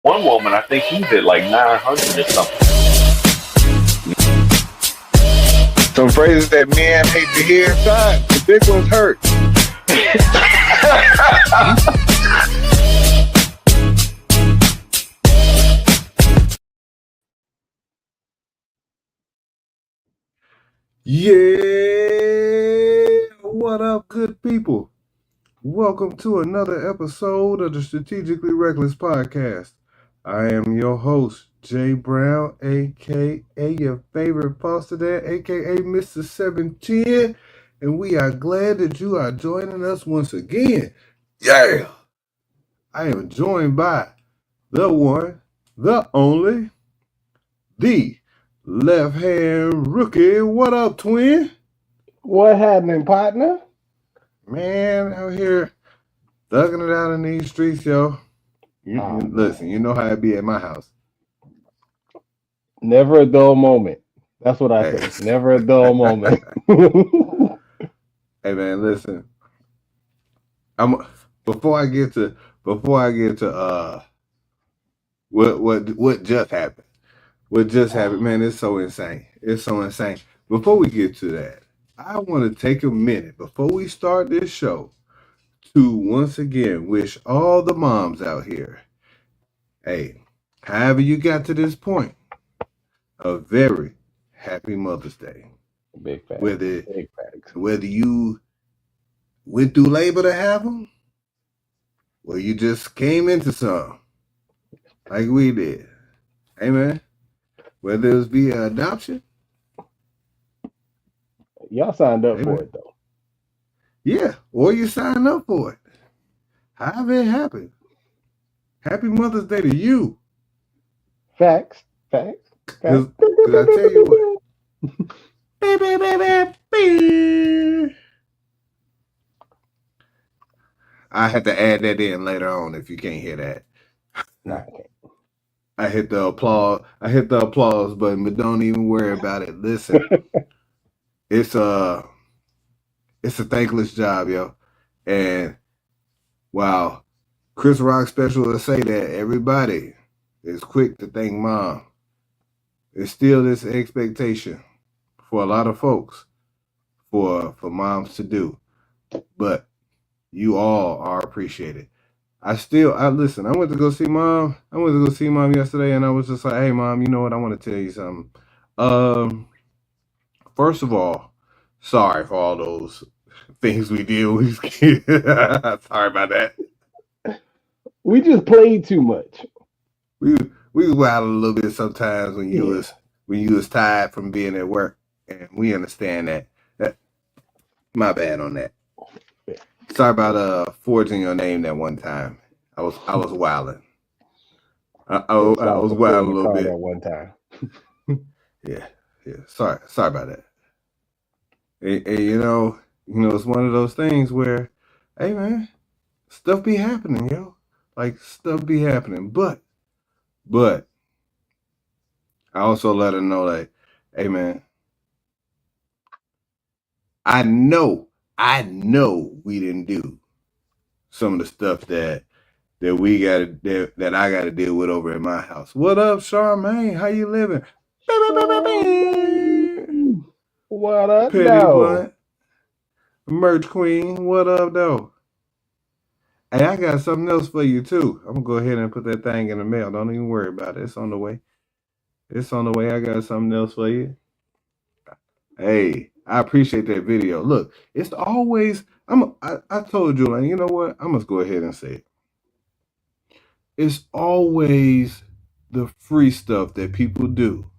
One woman, I think he did like 900 or something. Some phrases that men hate to hear. Son, the big ones hurt. Yeah, what up, good people? Welcome to another episode of the Strategically Reckless Podcast. I am your host, Jay Brown, aka your favorite foster dad, aka Mr. 710, and we are glad that you are joining us once again. Yeah! I am joined by the one, the only, the left-hand rookie. What up, twin? What happening, partner? Man, out here thugging it out in these streets, yo. Listen, you know how it be at my house. Never a dull moment. That's what I say. Never a dull moment. Hey man, listen. Before I get to what just happened. What just happened, man, it's so insane. It's so insane. Before we get to that, I want to take a minute before we start this show to once again wish all the moms out here, hey, however you got to this point, a very happy Mother's Day. Big facts. Big facts. Whether you went through labor to have them, or you just came into some, like we did. Amen. Whether it was via adoption. Y'all signed up for it, though. Yeah, or you signed up for it. However it happened. Happy Mother's Day to you. Facts. Because I tell you what. I had to add that in later on if you can't hear that. No, I can't. I hit the applause button, but don't even worry about it. Listen, it's a thankless job, yo. And wow, Chris Rock special will say that everybody is quick to thank mom. There's still this expectation for a lot of folks for moms to do, but you all are appreciated. I listen. I went to go see mom. Yesterday, and I was just like, "Hey, mom, you know what? I want to tell you something. First of all, sorry for all those things we did when we was kids. Sorry about that. We just played too much. We was wild a little bit sometimes when you was tired from being at work, and we understand that. My bad on that. Sorry about forging your name that one time. I was wilding. I was wilding a little bit that one time. Yeah. Sorry about that. And you know, it's one of those things where, hey man, stuff be happening, yo. Like stuff be happening, but I also let her know that, hey man, I know we didn't do some of the stuff that I gotta deal with over at my house. What up, Charmaine? How you living? What up, Petty though? Blunt. Merch Queen. What up, though? Hey, I got something else for you too. I'm gonna go ahead and put that thing in the mail. Don't even worry about it. It's on the way. I got something else for you. Hey, I appreciate that video. Look, it's always I told you, and you know what? I must go ahead and say it. It's always the free stuff that people do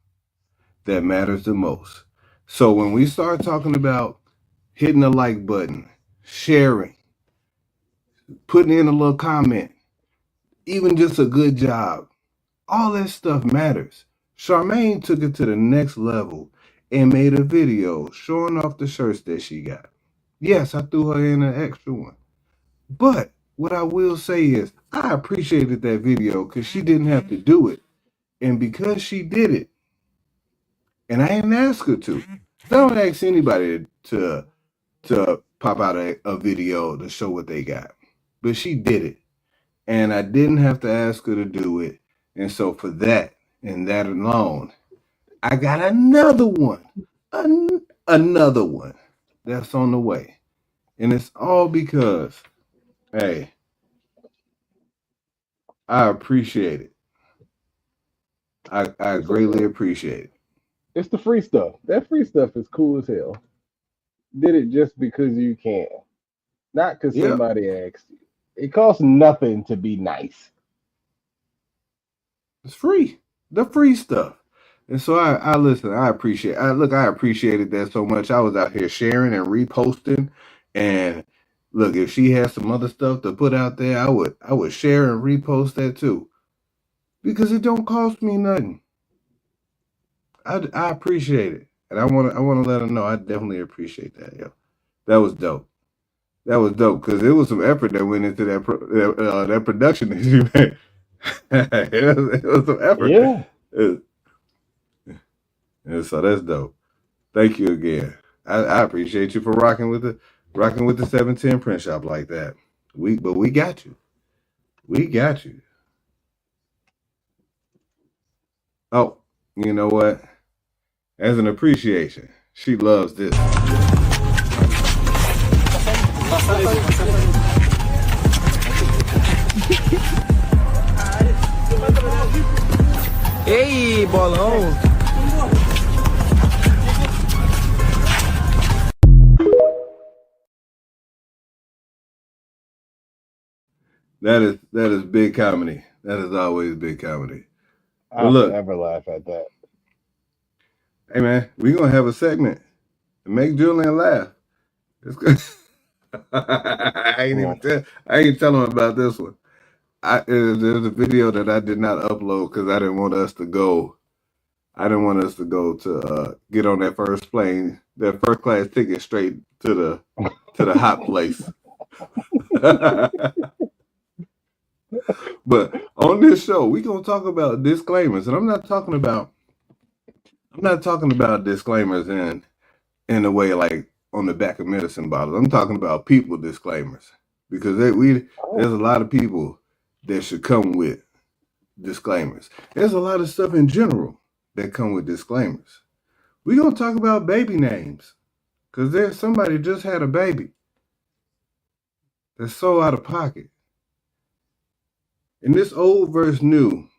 that matters the most. So when we start talking about hitting the like button, sharing, putting in a little comment, even just a good job, all that stuff matters. Charmaine took it to the next level and made a video showing off the shirts that she got. Yes, I threw her in an extra one. But what I will say is I appreciated that video because she didn't have to do it. And because she did it, and I didn't ask her to. Don't ask anybody to pop out a video to show what they got. But she did it. And I didn't have to ask her to do it. And so for that and that alone, I got another one. Another one that's on the way. And it's all because, hey, I appreciate it. I It's greatly okay. appreciate it. It's the free stuff. That free stuff is cool as hell. Did it just because you can, not because Yep, somebody asked you. It costs nothing to be nice. it's free. The free stuff. And so I listen, I appreciated that so much. I was out here sharing and reposting. And look, if she has some other stuff to put out there, I would share and repost that too. Because it don't cost me nothing. I appreciate it. And I wanna let her know I definitely appreciate that, yo. That was dope. That was dope because it was some effort that went into that production that you made. It was some effort. Yeah. Uh, and so that's dope. Thank you again. I appreciate you for rocking with the 710 print shop like that. But we got you. We got you. Oh, you know what? As an appreciation, she loves this. Ei, bolão! That is big comedy. That is always big comedy. But I'll look, forever laugh at that. hey man, we're gonna have a segment to make Julian laugh. It's good. Yeah. I ain't telling him about this one. There's a video that I did not upload because I didn't want us to go. I didn't want us to go to get on that first plane, that first class ticket straight to the hot place. But on this show, we're gonna talk about disclaimers, and I'm not talking about disclaimers in a way like on the back of medicine bottles. I'm talking about people disclaimers because there's a lot of people that should come with disclaimers. There's a lot of stuff in general that come with disclaimers. We're gonna talk about baby names because there's somebody just had a baby that's so out of pocket. And this old versus new,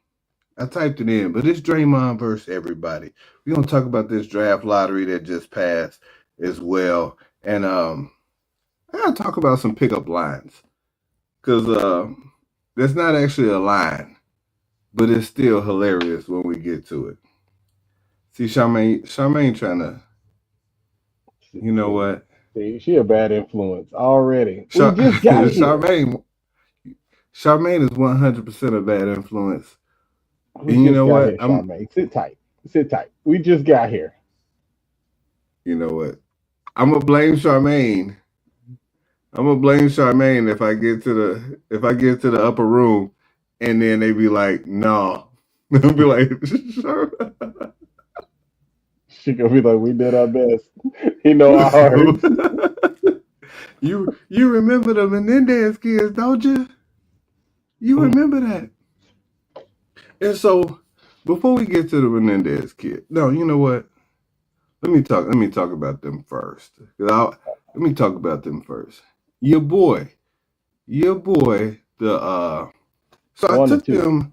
I typed it in, but it's Draymond versus everybody. We're gonna talk about this draft lottery that just passed as well, and I gotta talk about some pickup lines because there's not actually a line, but it's still hilarious when we get to it. See, Charmaine trying to, you know what? See, she a bad influence already. We Char- just got here. Charmaine is 100% a bad influence. We And you just know got what? here, Charmaine. Sit tight. Sit tight. We just got here. You know what? I'm gonna blame Charmaine. I'm gonna blame Charmaine if I get to the upper room, and then they be like, "No," I'll be like, "Sure." She gonna be like, we did our best. You know our hearts. You remember the Menendez kids, don't you? You remember that? And so, before we get to the Menendez kid, no, you know what? Let me talk about them first. Let me talk about them first. Your boy, the So I One or took two. them.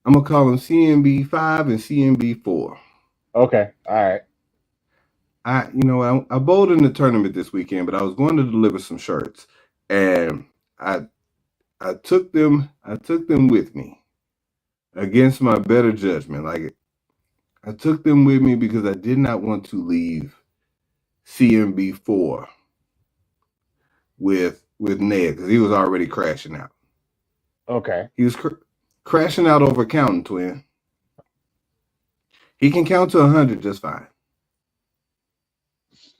I'm gonna call them CMB5 and CMB4. Okay. All right. I bowled in the tournament this weekend, but I was going to deliver some shirts, and I took them with me against my better judgment. Like I took them with me because I did not want to leave CMB4 with Ned because he was already crashing out. Okay. He was crashing out over counting, twin. He can count to 100 just fine.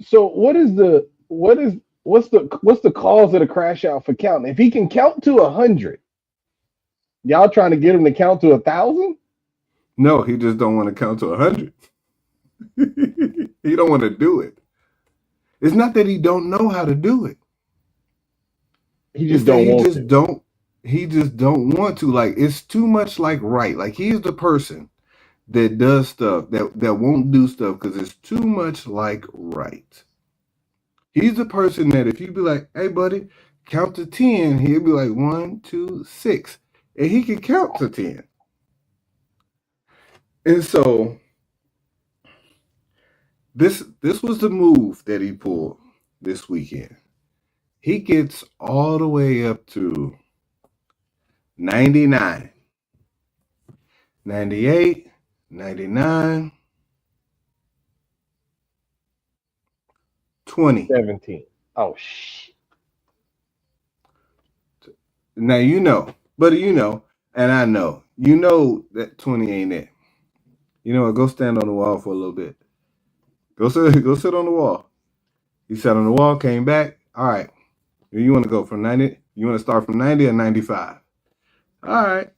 So what's the cause of the crash out for counting? If he can count to 100, y'all trying to get him to count to 1,000? No, he just don't want to count to 100. He don't want to do it. It's not that he don't know how to do it. He It's just that don't he want just to. don't. he just don't want to. Like, it's too much like right. Like, he's the person that does stuff that won't do stuff because it's too much like right. He's the person that if you be like, hey buddy, count to 10, he'll be like 1, 2, 6. And he can count to 10. And so this was the move that he pulled this weekend. He gets all the way up to 99, 98, 99, 20. 17. Oh shit. Now you know, but you know, and I know, you know that 20 ain't it. You know what? Go stand on the wall for a little bit. Go sit on the wall. He sat on the wall, came back. All right. You want to go from 90? You want to start from 90 or 95? All right.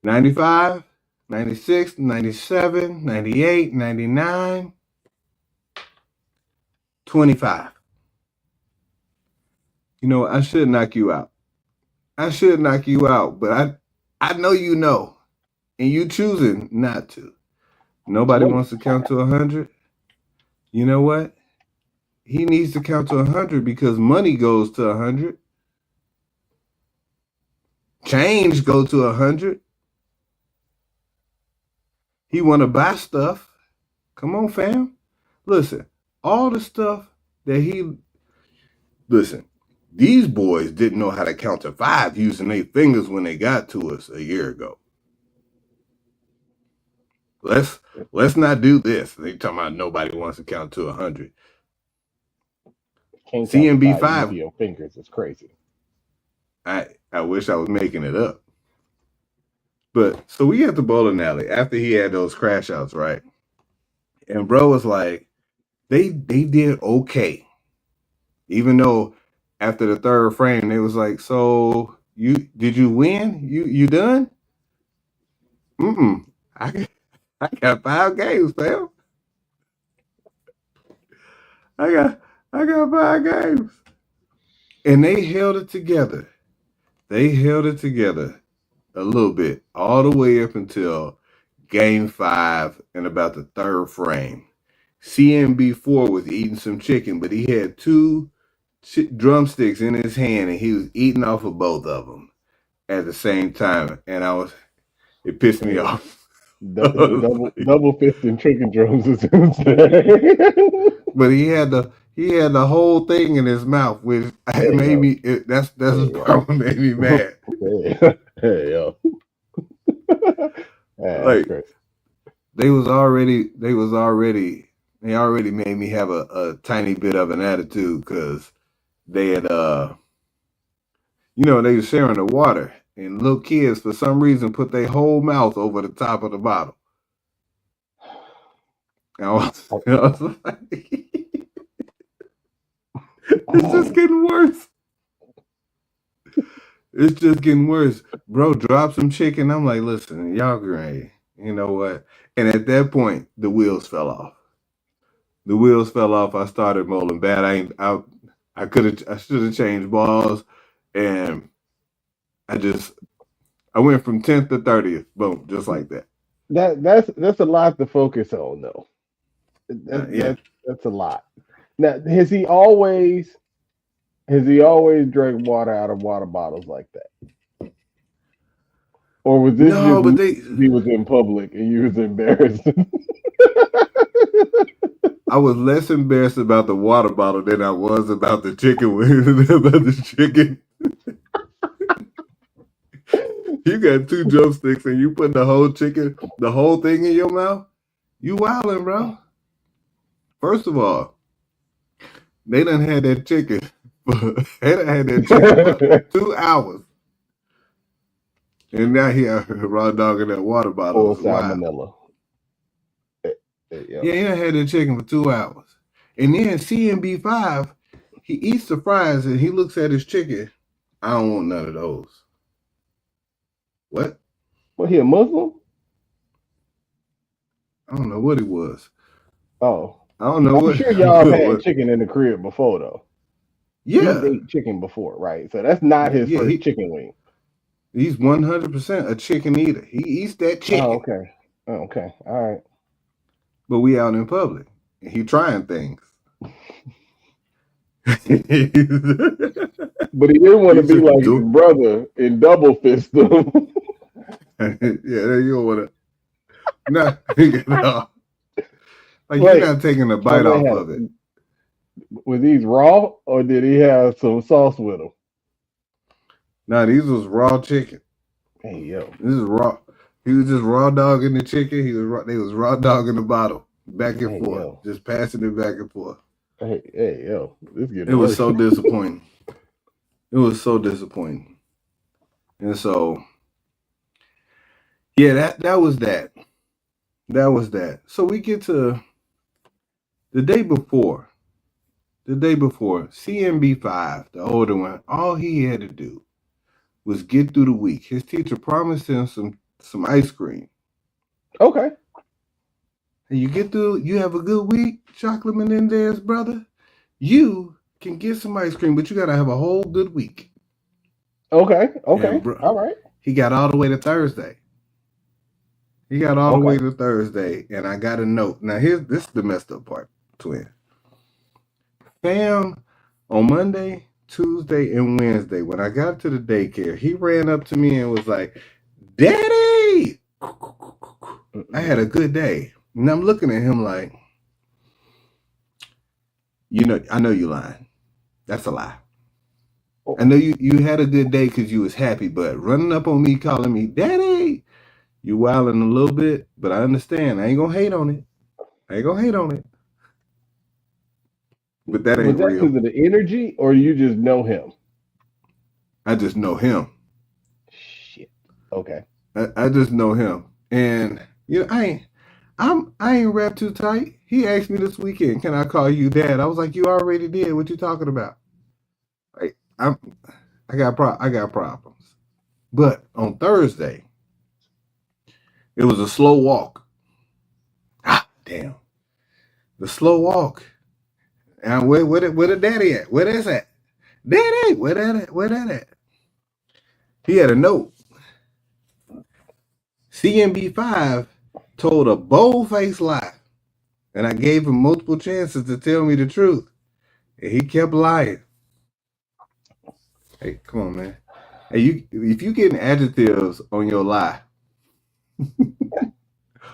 95, 96, 97, 98, 99, 25. You know, I should knock you out. I should knock you out, but I know you know, and you choosing not to. Nobody wants to count to 100. You know what? He needs to count to 100 because money goes to 100. Change go to 100. He want to buy stuff. Come on, fam. Listen, all the stuff that listen, these boys didn't know how to count to 5 using their fingers when they got to us a year ago. Let's not do this. They talking about nobody wants to count to 100. CMB 5 your fingers is crazy. I wish I was making it up. But so we at the bowling alley after he had those crash outs, right? And bro was like, they did okay. Even though after the third frame, they was like, so did you win? You done? I got 5 games, fam. I got 5 games. And they held it together. They held it together a little bit, all the way up until game 5 and about the third frame. CMB4 was eating some chicken, but he had 2 drumsticks in his hand, and he was eating off of both of them at the same time. And it pissed me off. Double fist and chicken drums is insane. But he had the whole thing in his mouth, which made me. That's the problem that made me mad. Hey yo, like they already made me have a tiny bit of an attitude because they had they were sharing the water, and little kids for some reason put their whole mouth over the top of the bottle. I was like, it's just getting worse. It's just getting worse. Bro, drop some chicken. I'm like, listen, y'all great. You know what? And at that point, the wheels fell off. I started bowling bad. I should have changed balls, and I went from 10th to 30th. Boom, just like that. That's a lot to focus on, though. That's a lot. Now, has he always drank water out of water bottles like that? Or was this he was in public and you was embarrassed? I was less embarrassed about the water bottle than I was about the chicken. You got 2 drumsticks and you put the whole thing in your mouth? You wildin', bro. First of all, they done had that chicken. For 2 hours. And now he out here raw dogging that water bottle. Full salmonella. Yeah, he done had that chicken for 2 hours. And then CMB5, he eats the fries and he looks at his chicken. I don't want none of those. What? What, he a Muslim? I don't know what he was. Oh. I don't know I'm sure y'all had chicken in the crib before, though. He's Yeah, ate chicken before, right? So that's not his yeah. first chicken wing. He's 100% a chicken eater. He eats that Oh, chicken. okay. Oh, okay. All right. But we out in public. And he trying things. But he didn't want to He's be just like his do. brother and double fist him. Yeah, you don't want to. No, no. Like you're Wait, not taking a my bite man off had of it. was these raw or did he have some sauce with him? Now these was raw chicken. Hey yo, This is raw. He was just raw dogging the chicken. They was raw dogging the bottle back and hey forth, yo, just passing it back and forth. hey yo, this It getting was worse. so disappointing. It was so disappointing. And so, yeah, that was that. That was that. So we get to the day before. The day before, CMB5, the older one, all he had to do was get through the week. His teacher promised him some ice cream. Okay, And you get through, you have a good week, Chocolate Menendez, brother. You can get some ice cream, but you gotta have a whole good week. okay, And bro, all right, he got all the way to Thursday. He got all the way okay, to Thursday, and I got a note. Now this is the messed up part, twin. Fam, on Monday, Tuesday, and Wednesday, when I got to the daycare, he ran up to me and was like, "Daddy, I had a good day." And I'm looking at him like, I know you lying. That's a lie. I know you had a good day because you was happy, but running up on me, calling me daddy, you wilding a little bit, but I understand. I ain't gonna hate on it. I ain't gonna hate on it. But that Was ain't that because real. of the energy, or you just know him? I just know him. Shit. Okay. I just know him. And I ain't wrapped too tight. He asked me this weekend, can I call you dad? I was like, you already did. What you talking about? Like I got problems. But on Thursday, it was a slow walk. Ah, damn. The slow walk. And where the daddy at? Where that's at? Daddy, where that at? He had a note. CMB5 told a bold-faced lie. And I gave him multiple chances to tell me the truth. And he kept lying. Hey, come on, man. Hey, if you getting adjectives on your lie,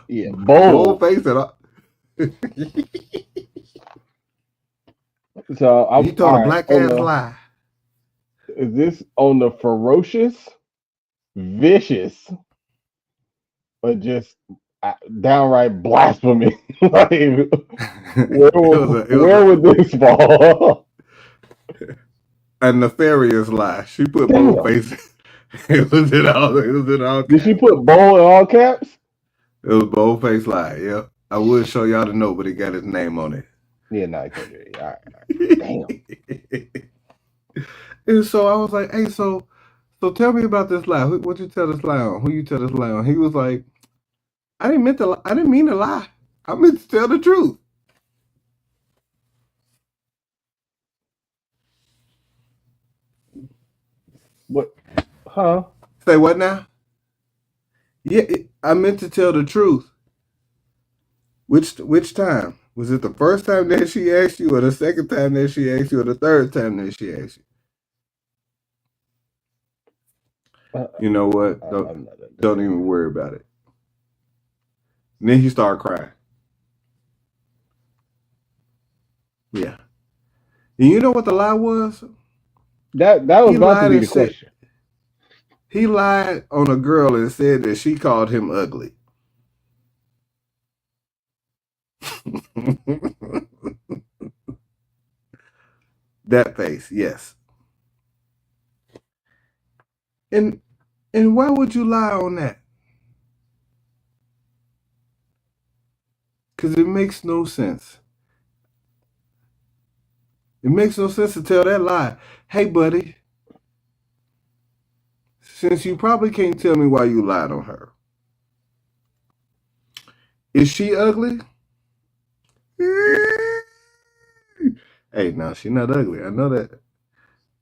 Yeah, bold. bold-faced and all. So He I'm told a all right. black ass lie. Is this on the ferocious, vicious, or just downright blasphemy? Like, where would this fall? A nefarious lie. She put bold Damn. face. It was in all Did she caps. put bold in all caps? It was bold face lie. Yeah, I would show y'all the note, but it got his name on it. Yeah, no, I can't do it. All right. Damn. And so I was like, "Hey, so tell me about this lie. What you tell this lie on? Who you tell this lie on?" He was like, "I didn't mean to lie. I meant to tell the truth." What? Huh? Say what now? Yeah, I meant to tell the truth. Which time? Was it the first time that she asked you, or the second time that she asked you, or the third time that she asked you? You know what? Don't even worry about it. And then he started crying. Yeah. And you know what the lie was? That was about to be the question. He lied on a girl and said that she called him ugly. That face, yes. And why would you lie on that? Because it makes no sense. It makes no sense to tell that lie. Hey, buddy, since you probably can't tell me why you lied on her, is she ugly? Hey, no, she's not ugly. I know that.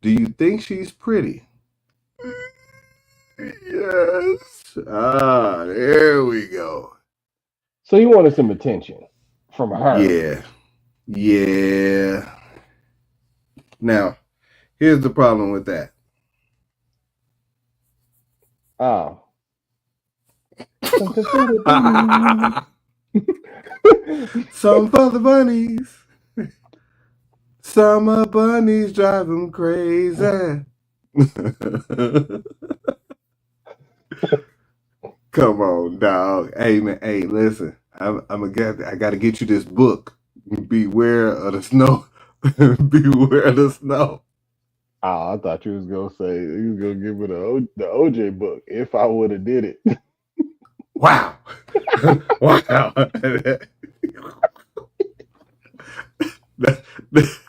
Do you think she's pretty? Yes. Ah, there we go. So he wanted some attention from her. Yeah. Yeah. Now, here's the problem with that. Oh. Some for the bunnies. Summer bunnies drive them crazy. Come on, dog. Hey, man. Hey, listen. I got to get you this book. Beware of the snow. Beware of the snow. Oh, I thought you was gonna say you was gonna give me the OJ book. If I would have did it. Wow. Wow. That's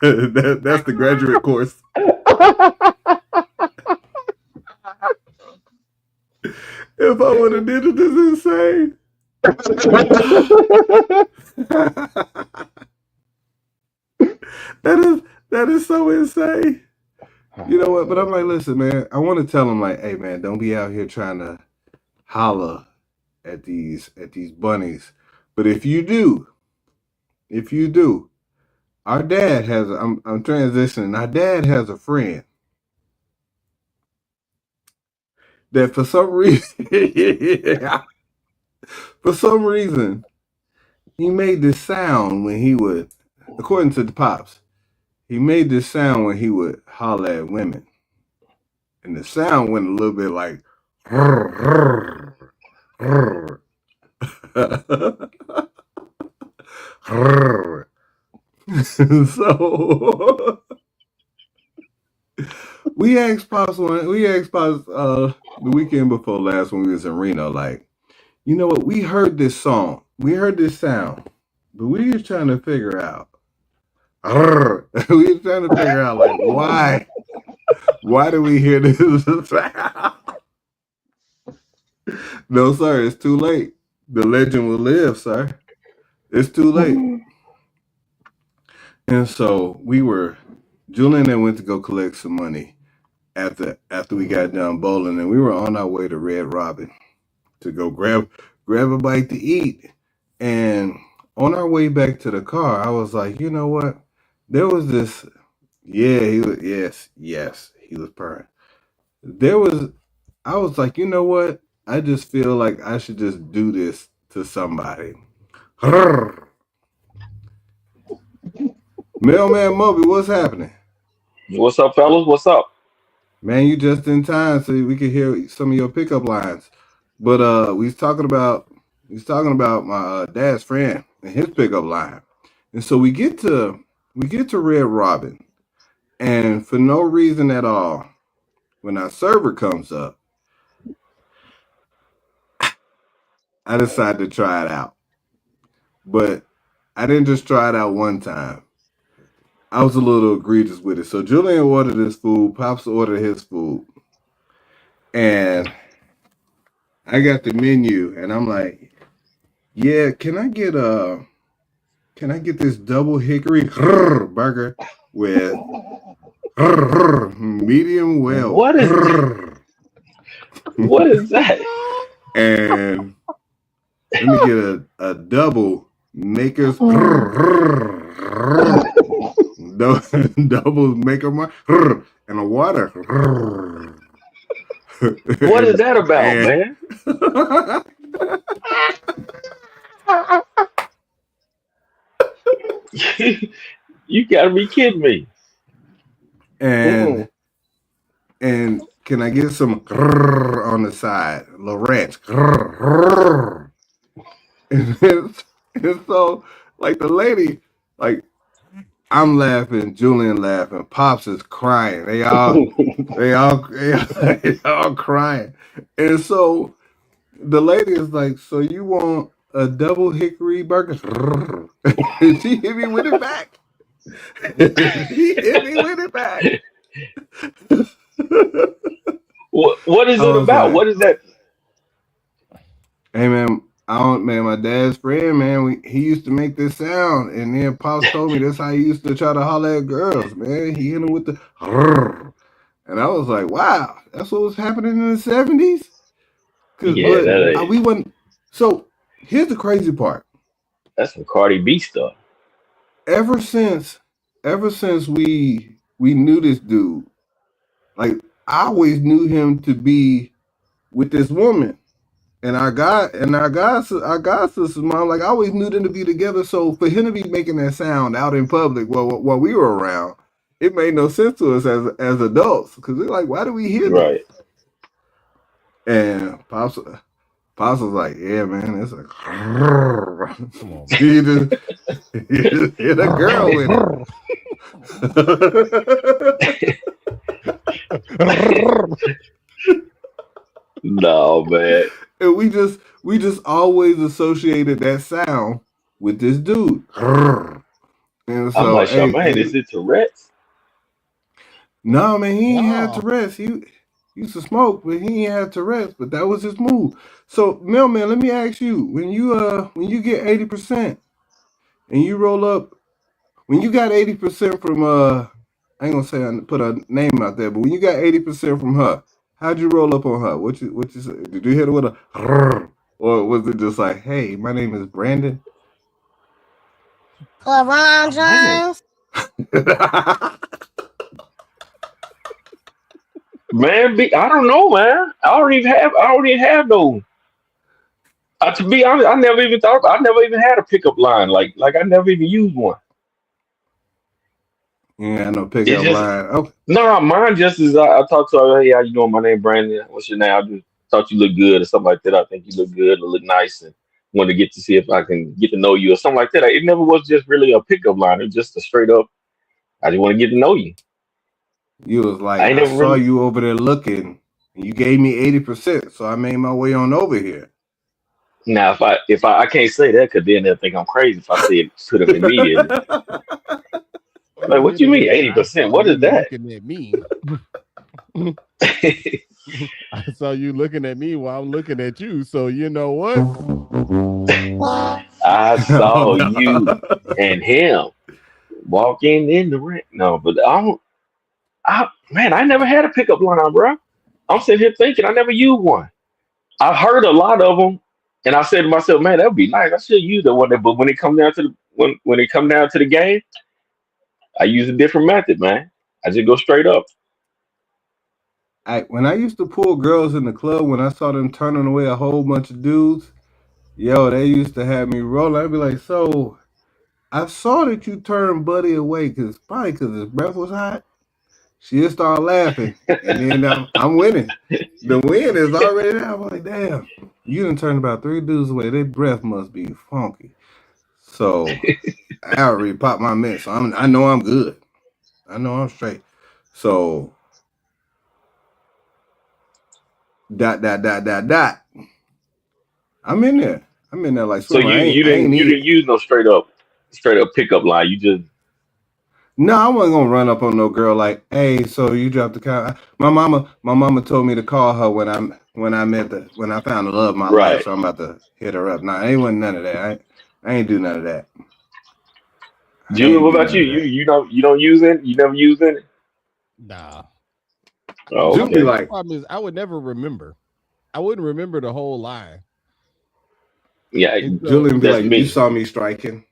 the graduate course. If I would have did it, this is insane. that is so insane. You know what? But I'm like, listen, man. I want to tell them, like, hey, man, don't be out here trying to holler at these bunnies. But if you do, our dad has. I'm transitioning. Our dad has a friend that for some reason, he made this sound when he would, according to the pops, he made this sound when he would holler at women. And the sound went a little bit like, so we asked Pops the weekend before last when we was in Reno, like, you know what, we heard this song, we heard this sound, but we was trying to figure out like why do we hear this sound? No, sir, it's too late. The legend will live, sir. It's too late. And so Julian and I went to go collect some money after we got done bowling, and we were on our way to Red Robin to go grab a bite to eat. And on our way back to the car, I was like, you know what? There was this, yeah, he was, yes, he was purring. I was like, you know what? I just feel like I should just do this to somebody. Mailman Moby, what's happening? What's up, fellas? What's up? Man, you just in time so we could hear some of your pickup lines. But we was talking about my dad's friend and his pickup line. And so we get to Red Robin, and for no reason at all, when our server comes up, I decided to try it out. But I didn't just try it out one time. I was a little egregious with it. So Julian ordered his food, Pops ordered his food, and I got the menu, and I'm like, yeah, can I get this double hickory burger with medium well? What is what is that? And let me get a double Maker's double Maker and a water. What is that about, man? You gotta be kidding me. And can I get some on the side? A little ranch. And so, like, the lady, like, I'm laughing, Julian laughing, Pops is crying. They all crying. And so the lady is like, so you want a double hickory burger? And she hit me with it back. What is it about? Like, what is that? Hey, man, my dad's friend, man, he used to make this sound, and then Pops told me that's how he used to try to holler at girls, man. He hit him with the And I was like, wow, that's what was happening in the 70s? Yeah, We wouldn't. So here's the crazy part. that's some Cardi B stuff. Ever since we knew this dude, like I always knew him to be with this woman. And our god sister's mom, like I always knew them to be together. So for him to be making that sound out in public while we were around, it made no sense to us as adults. Because we're like, why do we hear Right. this? And Pops was like, yeah, man, it's like Come on, you just hit a girl with it. No, man. And we just always associated that sound with this dude. And so, I'm like, Charmaine, is it Tourette's? No, man, he ain't had No. Tourette's. He used to smoke, but he ain't had Tourette's. But that was his move. So, Mailman, let me ask you: when you get 80% and you roll up, when you got 80% from I ain't gonna say I put a name out there, but when you got 80% from her, how'd you roll up on her? What you say? Did you hit her with a, or was it just like, hey, my name is Brandon? LeBron James. Man, I don't know, man. I don't even have no. To be honest, I never even had a pickup line. Like I never even used one. Yeah, no It's pickup just line. Oh, no, mine just is. I talk to her. Hey, how you doing? My name Brandon. What's your name? I just thought you look good or something like that. I think you look good or look nice, and wanted to get to see if I can get to know you or something like that. It never was just really a pickup line. It was just a straight up. I just want to get to know you. you was like, I ain't I never saw really. you over there looking, and you gave me 80%, so I made my way on over here. Now, if I can't say that because then they'll think I'm crazy if I say it to them immediately. Well, Like, you what hit you it mean, with the, I 80%? saw What is you that? looking at me. I saw you looking at me while I'm looking at you. So you know what? I Oh, saw you no. and him walking in the ring. No, but I don't. Man, I never had a pickup line, bro. I'm sitting here thinking I never used one. I've heard a lot of them, and I said to myself, man, that would be nice. I should use that one. But when it come down to when it come down to the game, I use a different method, man. I just go straight up. When I used to pull girls in the club, when I saw them turning away a whole bunch of dudes, yo, they used to have me rolling. I'd be like, so I saw that you turned Buddy away probably because his breath was hot. She'll start laughing, and then I'm winning. The win is already there. I'm like, damn, you done turned about 3 dudes away. Their breath must be funky. So I already popped my mint, so I know I'm good. I know I'm straight. So dot. I'm in there. I'm in there like So swimmer. I ain't you need. didn't use no straight up pickup line. You just No, I wasn't gonna run up on no girl like, hey, so you dropped the car. My mama told me to call her when I found the love of my life, right. so I'm about to hit her up. Nah, ain't wasn't none of that. I ain't do none of that. I Julian, ain't what do about you? none of that. You don't use it? You never use it? Nah. Oh, Just be okay. The like, problem is I would never remember. I wouldn't remember the whole line. Yeah, And so Julian be that's like, you me. saw me striking.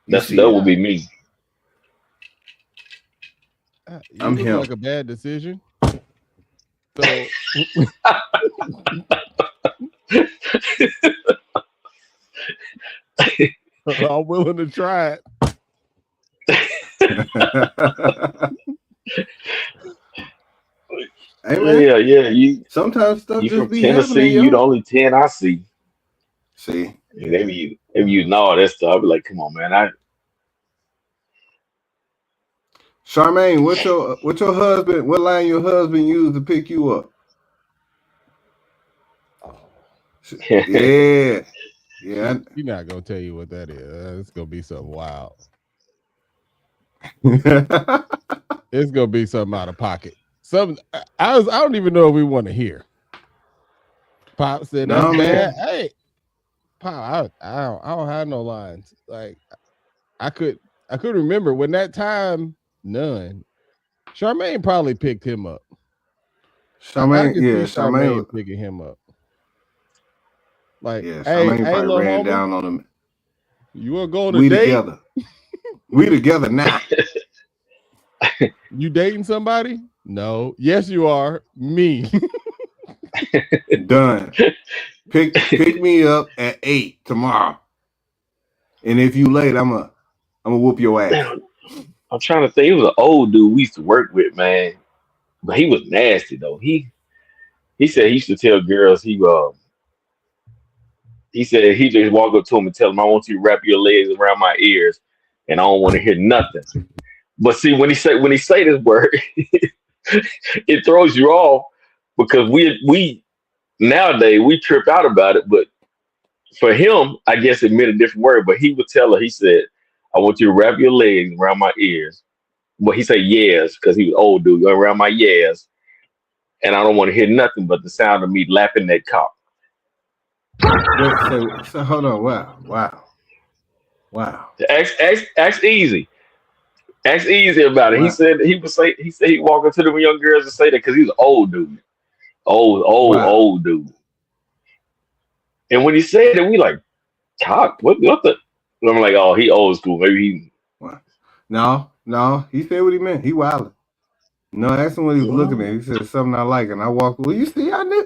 You see That it. would be me. you I'm look him. like a bad decision. So I'm willing to try it. Hey man, Yeah. sometimes stuff You from just be Tennessee? happening, You the yo. only 10 I see. See, And Yeah. they be using all that stuff. I'll be like, come on, man. Charmaine, what your husband? What line your husband used to pick you up? Yeah, yeah. He's not gonna tell you what that is. It's gonna be something wild. It's gonna be something out of pocket. I don't even know if we want to hear. Pop said that's No bad. man. Hey, Pop, I don't have no lines. Like I could remember when that time none. Charmaine probably picked him up. I Charmaine, can see Charmaine, Charmaine picking him up. Like, hey, Charmaine hey, probably little ran homie, down on him. you want to go on a We date? together. We together now. You dating somebody? No. Yes, you are. Me. Done. Pick me up at 8 tomorrow. And if you late, I'm gonna whoop your ass. I'm trying to think. He was an old dude we used to work with, man. But he was nasty though. He said he used to tell girls he said he just walk up to him and tell him, I want you to wrap your legs around my ears and I don't want to hear nothing. But see, when he say this word, it throws you off because we nowadays we trip out about it. But for him, I guess it meant a different word. But he would tell her, he said, I want you to wrap your legs around my ears. But he said yes, because he was old dude, around my yes. And I don't want to hear nothing but the sound of me lapping that cock. So hold on. Wow. Ask easy. Ask easy about it. Wow. He said he'd walk up to them young girls and say that because he's an old dude. Old dude. And when he said it, we like, cock, what the? And I'm like, oh, he old school. Maybe he. Wow. No, he said what he meant. He wilded. No, I asked him what he was looking at. He said something I like, and I walked away. You see, I knew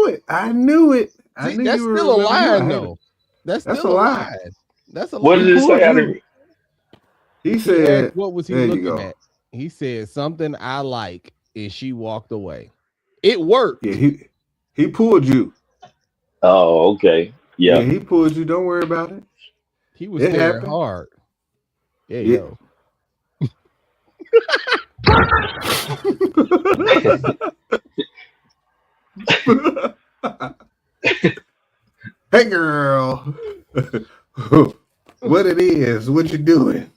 it. I knew That's still a line, though. That's still a line. That's a lie. What did it say? He said, what was he looking at? He said something I like, and she walked away. It worked. Yeah, he pulled you. Oh, okay. Yeah, he pulled you. Don't worry about it. He was staring hard. Yeah, yo. Hey, girl. What it is? What you doing?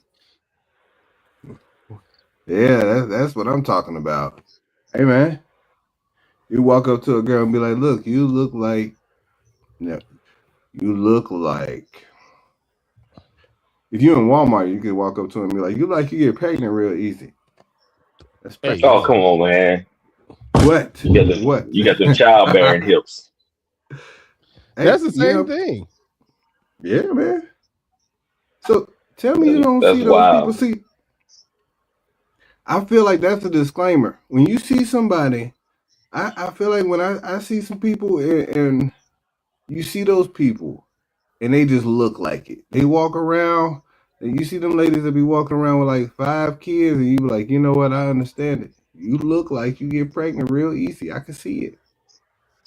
Yeah, that's what I'm talking about. Hey, man. You walk up to a girl and be like, look, you look like. If you're in Walmart, you can walk up to him and be like, you get pregnant real easy. Hey, oh, come on, man. What? You got them childbearing hips. That's the same thing. Yeah, man. So tell me you don't see those people. See, I feel like that's a disclaimer. When you see somebody, I feel like when I see some people and you see those people and they just look like it. They walk around and you see them ladies that be walking around with like 5 kids and you be like, you know what? I understand it. You look like you get pregnant real easy. I can see it.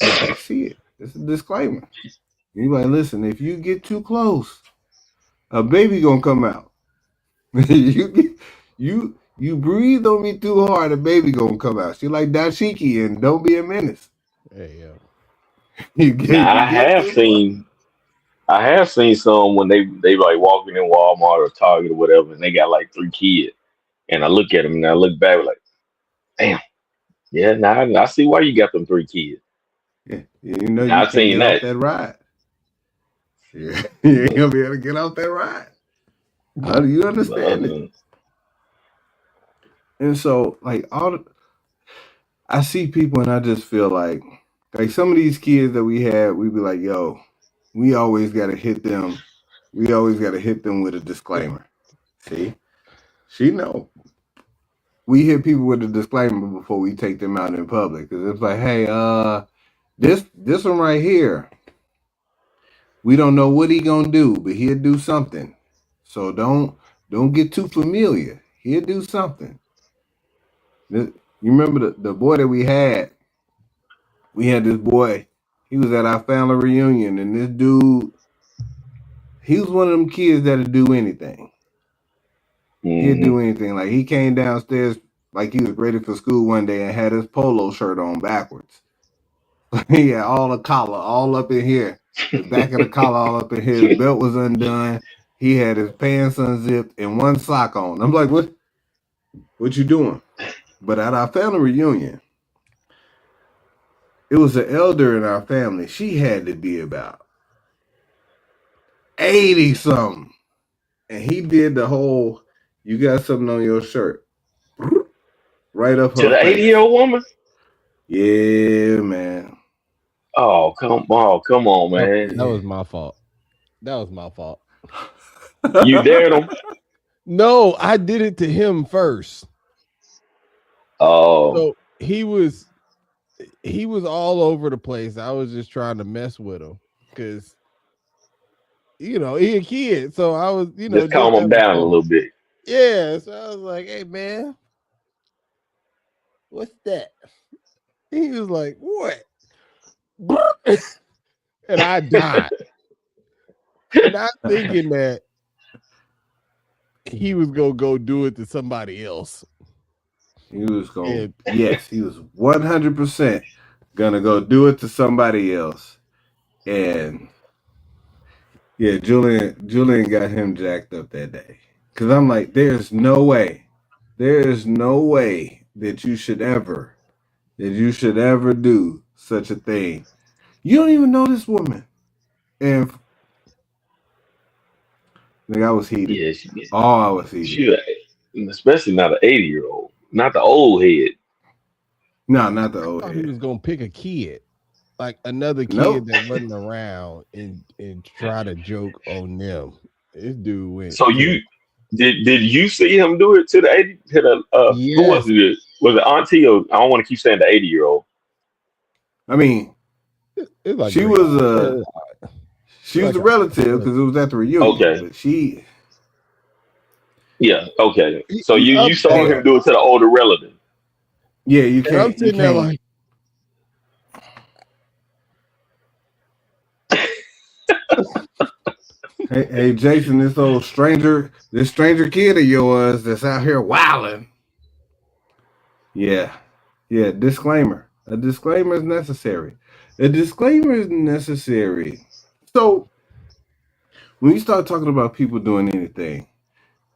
I can see it. It's a disclaimer. You like, listen, if you get too close, a baby gonna come out. you breathe on me too hard, a baby gonna come out. She like dashiki and don't be a menace. Hey, yo. I have seen some when they like walking in Walmart or Target or whatever, and they got like 3 kids, and I look at them and I look back like, damn, yeah, now I see why you got them 3 kids. Yeah, you know, now you can't get off that ride. Yeah, you ain't gonna be able to get off that ride. How do you understand it? And so, like, I see people and I just feel like some of these kids that we had, we be like, yo, we always got to hit them. We always got to hit them with a disclaimer. See? She know. We hit people with a disclaimer before we take them out in public. Because it's like, hey, this one right here, we don't know what he gonna do, but he'll do something. So don't get too familiar. He'll do something. You remember the boy that we had? We had this boy. He was at our family reunion, and this dude, he was one of them kids that'd do anything. Mm-hmm. He'd do anything. Like, he came downstairs like he was ready for school one day and had his polo shirt on backwards. He had all the collar all up in here. The back of the collar all up in here. His belt was undone. He had his pants unzipped and one sock on. I'm like, what you doing? But at our family reunion, it was an elder in our family. She had to be about 80-something. And he did the whole, you got something on your shirt. right up To her the face. 80-year-old woman? Yeah, man. Oh, come on, man. That was my fault. That was my fault. You dared him? No, I did it to him first. Oh, So he was all over the place. I was just trying to mess with him because he a kid. So I was, just calm him down a little bit. Yeah. So I was like, hey man, what's that? He was like, what? And I died. Not thinking that he was gonna go do it to somebody else. He was going. Yes, he was 100% gonna go do it to somebody else, and yeah, Julian got him jacked up that day. Cause I'm like, there is no way that you should ever do such a thing. You don't even know this woman, and like I was heated. Yeah, I was heated. especially not an 80-year-old, not the old head. No, not the I old thought he head. was gonna pick a kid, like another kid Nope. that wasn't around, and try to joke on them. This dude went. So did you see him do it to the 80 to the who was Yes. it? Was it auntie or I don't want to keep saying the 80-year-old? I mean, It's like she great. was a relative because it was at the reunion. Okay. But she. Yeah, okay. So He you up saw there. him do it to the older relative. Yeah, you And I'm can't. sitting there like, hey, Jason, this stranger kid of yours that's out here wilding. Yeah. Disclaimer. A disclaimer is necessary. So when you start talking about people doing anything,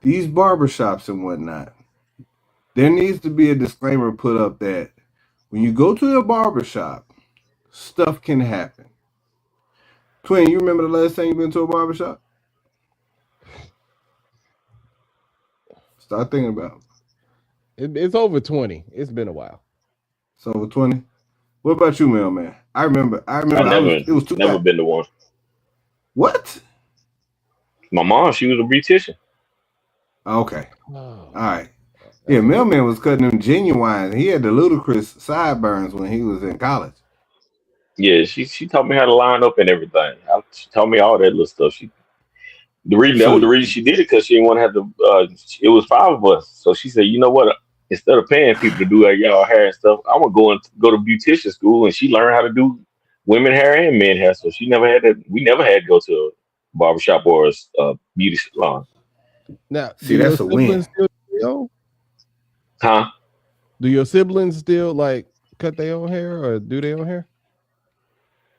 these barbershops and whatnot, there needs to be a disclaimer put up that when you go to a barbershop, stuff can happen. Twin, you remember the last time you been to a barbershop? Start thinking about it. it's over 20. It's been a while. It's over 20. What about you, mailman? I remember it was 2000. Never been to one. What? My mom, she was a beautician. Okay. All right. Yeah, mailman was cutting them genuine. He had the ludicrous sideburns when he was in college. Yeah, she taught me how to line up and everything. She taught me all that little stuff. That was the reason she did it, because she didn't want to have to. It was 5 of us, so she said, "You know what? Instead of paying people to do y'all hair and stuff, I'm gonna go to beautician school." And she learned how to do women hair and men hair. So she never had to. We never had to go to a barbershop or a beauty salon. Now, see, that's a win. Huh? Do your siblings still like cut their own hair or do their own hair?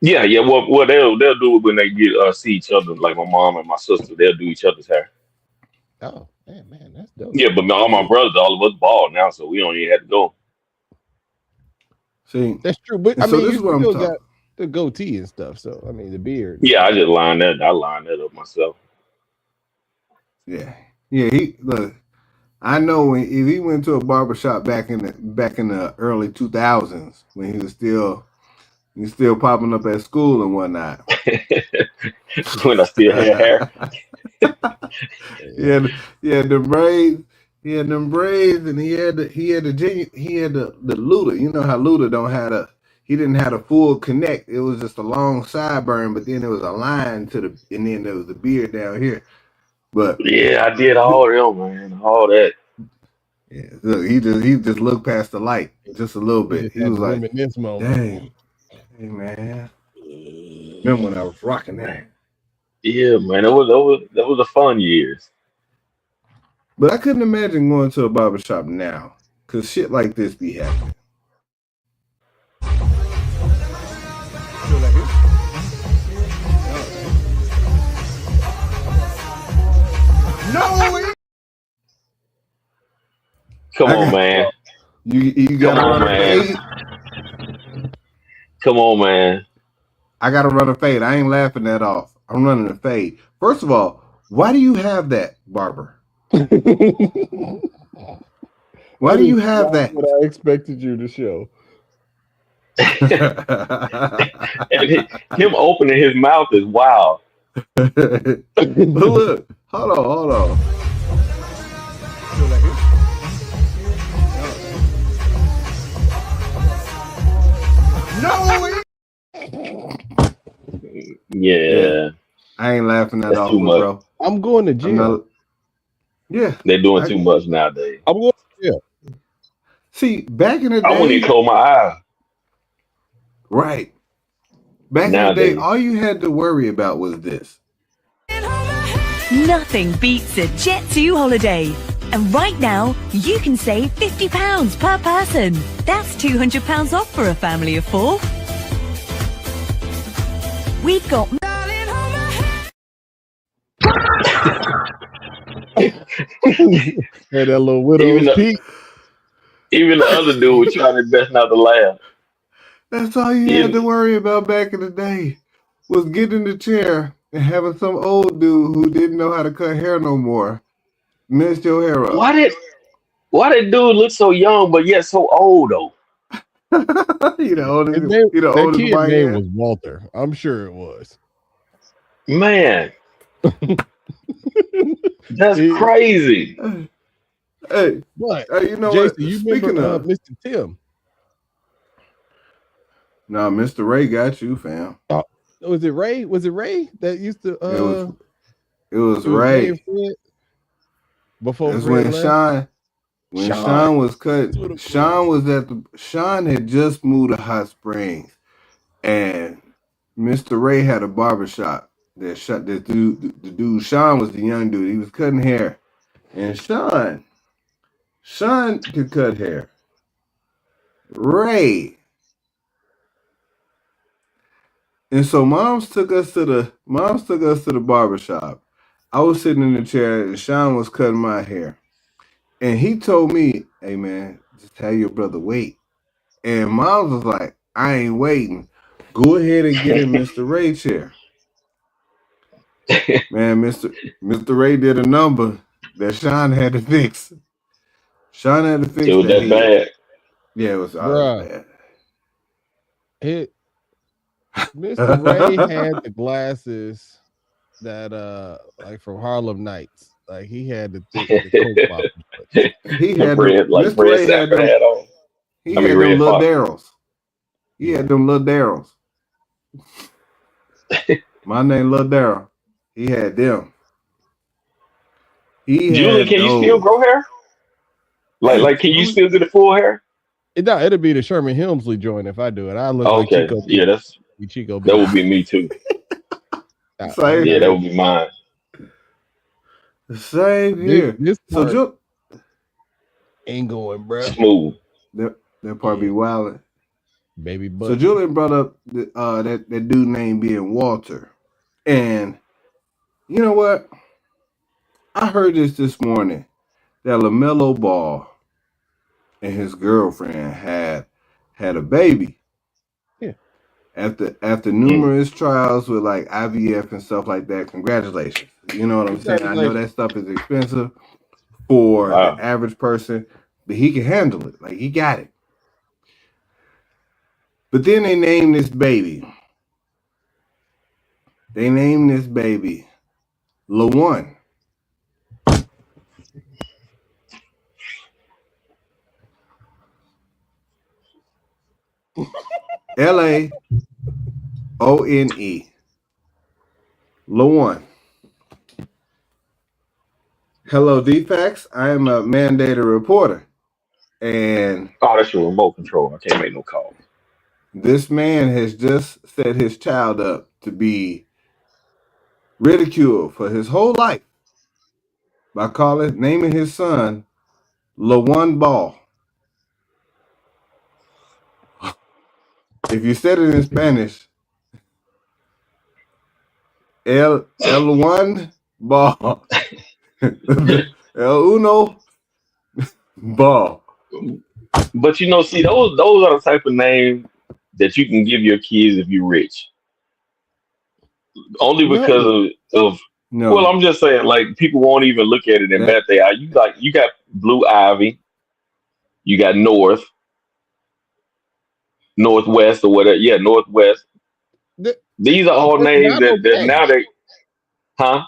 Yeah. Well, they'll do it when they get see each other. Like my mom and my sister, they'll do each other's hair. Oh man, that's dope. Yeah, but all my brothers, all of us bald now, so we don't even have to go. See, that's true. But I so mean, this you is what still I'm got the goatee and stuff. So I mean, the beard. Yeah, I just lined that. I lined that up myself. Yeah. Look. I know if he went to a barbershop back in the early 2000s when he was still popping up at school and whatnot. When I still had hair. Yeah, the braids. He had them braids, and he had the Luda. You know how Luda he didn't have a full connect. It was just a long sideburn, but then there was a line and then there was the beard down here. But yeah, I did all of them, man. All that. Yeah, look, he just looked past the light just a little bit. He was like, "Dang, hey man, remember when I was rocking that?" Yeah, man, that was a fun years. But I couldn't imagine going to a barbershop now, cause shit like this be happening. No. Come on, man. You gotta run a fade. Come on, man. I gotta run a fade. I ain't laughing that off. I'm running a fade. First of all, why do you have that, barber? Why do you have that? What I expected you to show. And him opening his mouth is wild. But look, hold on. No, Yeah, I ain't laughing that that's too awful, much. bro. I'm going to I'm jail. not. Yeah, They're doing too much nowadays. I'm going to jail. see, back in the I wouldn't even day, close my eyes right? Back in the day, nowadays. all you had to worry about was this. Nothing beats a Jet2 holiday. And right now, you can save £50 per person. That's £200 off for a family of 4. We've got... Had that little widow's peak. Even the other dude was trying his best not to laugh. That's all you had to worry about back in the day was getting in the chair and having some old dude who didn't know how to cut hair no more mess your hair up. Why did dude look so young but yet so old though? That kid's white name hair. was Walter. I'm sure it was. Man, that's crazy. Hey, What? you know Jason, what? you Speaking remember of, Mr. Tim? nah, Mr. Ray got you, fam. Was it Ray? Was it Ray that used to? It was Ray and Ray. Fred before That's Fred when left. Sean was cut. That's what it Sean had just moved to Hot Springs, and Mr. Ray had a barbershop that shut this dude. The dude Sean was the young dude. He was cutting hair, and Sean could cut hair. Ray. And so moms took us to the barbershop. I was sitting in the chair and Sean was cutting my hair. And he told me, hey man, just have your brother wait. And moms was like, I ain't waiting. Go ahead and get in Mr. Ray chair. Man, Mr. Ray did a number that Sean had to fix. Sean had to fix It was that bad. Yeah, it was Bruh. bad. Mr. Ray had the glasses that like from Harlem Nights. Like he had the Coke bottle. He had Red, like Mr. Red Ray had Sapper them. hat on. He I mean, had Red them little Fox. Darryls. He had them little Darryls. My name Lil Daryl. He had them. Julie, can you still grow hair? Like, can you still get a full hair? It'll be the Sherman Hemsley joint if I do it. I look like Okay, Chico. yeah, Chico. That would be me too. Same Yeah, here. that would be mine. Same here. This So part ain't going, bro. Smooth. That part be wildin'. Baby butt. So Julian brought up that dude named being Walter. And you know what? I heard this morning that LaMelo Ball and his girlfriend had a baby. Yeah. After numerous trials with like IVF and stuff like that. Congratulations. You know what I'm saying? I know that stuff is expensive for the average person, but he can handle it. Like he got it. But then they named this baby. LaOne. LaOne. LaOne. Hello, DFAX. I am a mandated reporter. And that's your remote control. I can't make no calls. This man has just set his child up to be ridiculed for his whole life by naming his son LaOne Ball. If you said it in Spanish, El1 Ball. El Uno Ball. But see, those are the type of names that you can give your kids if you're rich. Only because of no. Well, I'm just saying, like, people won't even look at it and bet they are. You got Blue Ivy. You got North, Northwest, or whatever. Yeah, Northwest. Th- These are all That's names not that okay. now they, huh?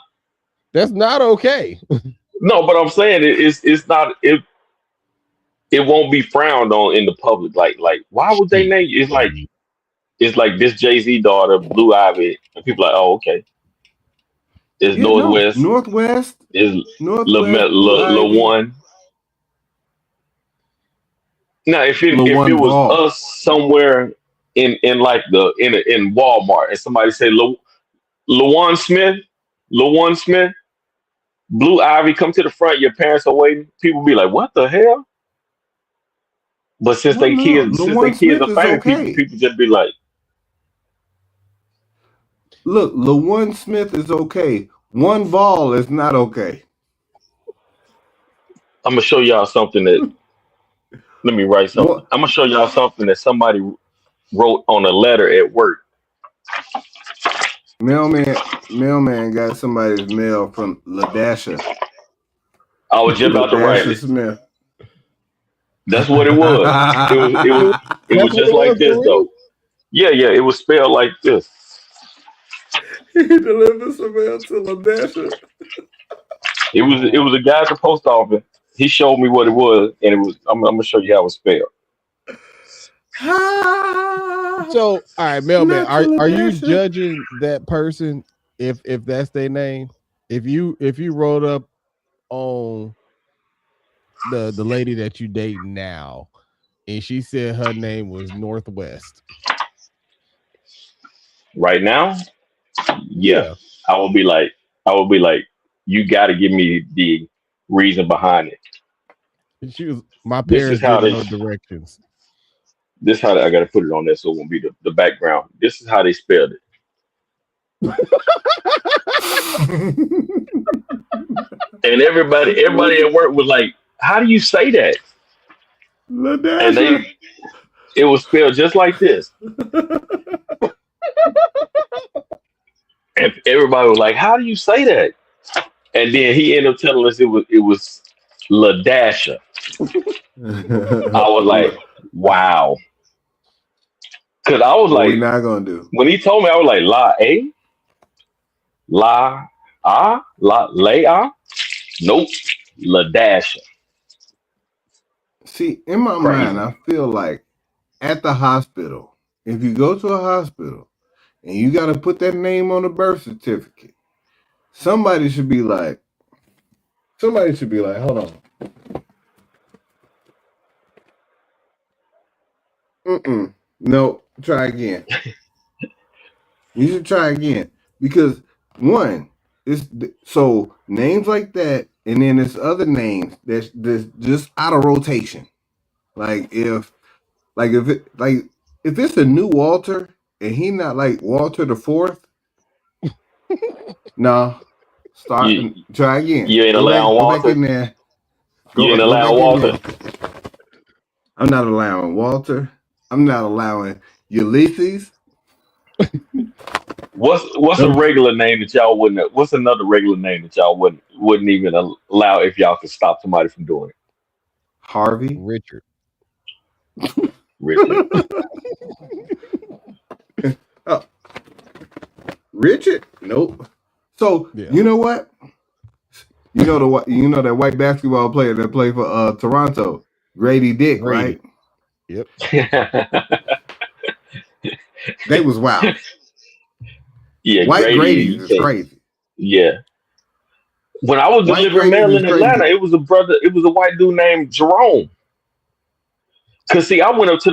That's not okay. No, but I'm saying it's not it won't be frowned on in the public. Like why would they name you? It's like this Jay-Z daughter, Blue Ivy, and people like, oh, okay. It's Yeah, no. Northwest, is Northwest, Blue La Ivy, One. Now, if it LaOne was Ball. us somewhere in like in Walmart and somebody say Lawan Smith, Lawan Smith, Blue Ivy, come to the front. Your parents are waiting. People be like, what the hell? But No, no. since they LaOne kids Smith are is famous, okay. people just be like, Look, LaOne Smith is okay. One Ball is not okay. I'm gonna show y'all something that. Let me write something. What I'm gonna show y'all something that somebody wrote on a letter at work. mailman got somebody's mail from LaDasha. I was just about to write LaDasha it. Smith. That's what it was. It was it was it That's was what just it like was, this Kareem? though. Yeah, yeah, it was spelled like this. He delivered some mail to LaDasha. It was a guy at the post office. He showed me what it was, and it was. I'm gonna show you how it was spelled. So, all right, mailman, Not to are you LaDasha. judging that person if that's their name? If you wrote up on the lady that you date now, and she said her name was Northwest. Right now, yeah, Yeah, I will be like, you got to give me the reason behind it. and she was. My This is parents how didn't they. know directions. This how I got to put it on there so it won't be the background. This is how they spelled it, and everybody at work was like, "How do you say that?" And LaDasha. it was spelled just like this, and everybody was like, "How do you say that?" And then he ended up telling us it was LaDasha. I was like, wow, because I was What we like, not gonna do? when he told me, I was like, la, nope, LaDasha. See, in my mind, Crazy. I feel like at the hospital, if you go to a hospital and you got to put that name on a birth certificate, somebody should be like, hold on. No, try again. You should try again because one, it's so names like that, and then there's other names that's just out of rotation. Like if it's a new Walter and he not like Walter the Fourth, no, start You try again. you ain't allowing Go back Walter. in there. You ain't Go allowing back in Walter. there. I'm not allowing Walter. I'm not allowing Ulysses. What's a regular name that y'all wouldn't? What's another regular name that y'all wouldn't even allow if y'all could stop somebody from doing it? Harvey. Richard. Richard. Oh, Richard? Nope. So Yeah. you know what? You know that white basketball player that played for Toronto, Grady Dick, Grady. right? Yep. They was wild. Yeah, White Grady. Grady's You is can't. crazy. Yeah. When I was White delivering Grady's mail is in Atlanta, crazy. it was a brother. It was a white dude named Jerome. Cause see, I went up to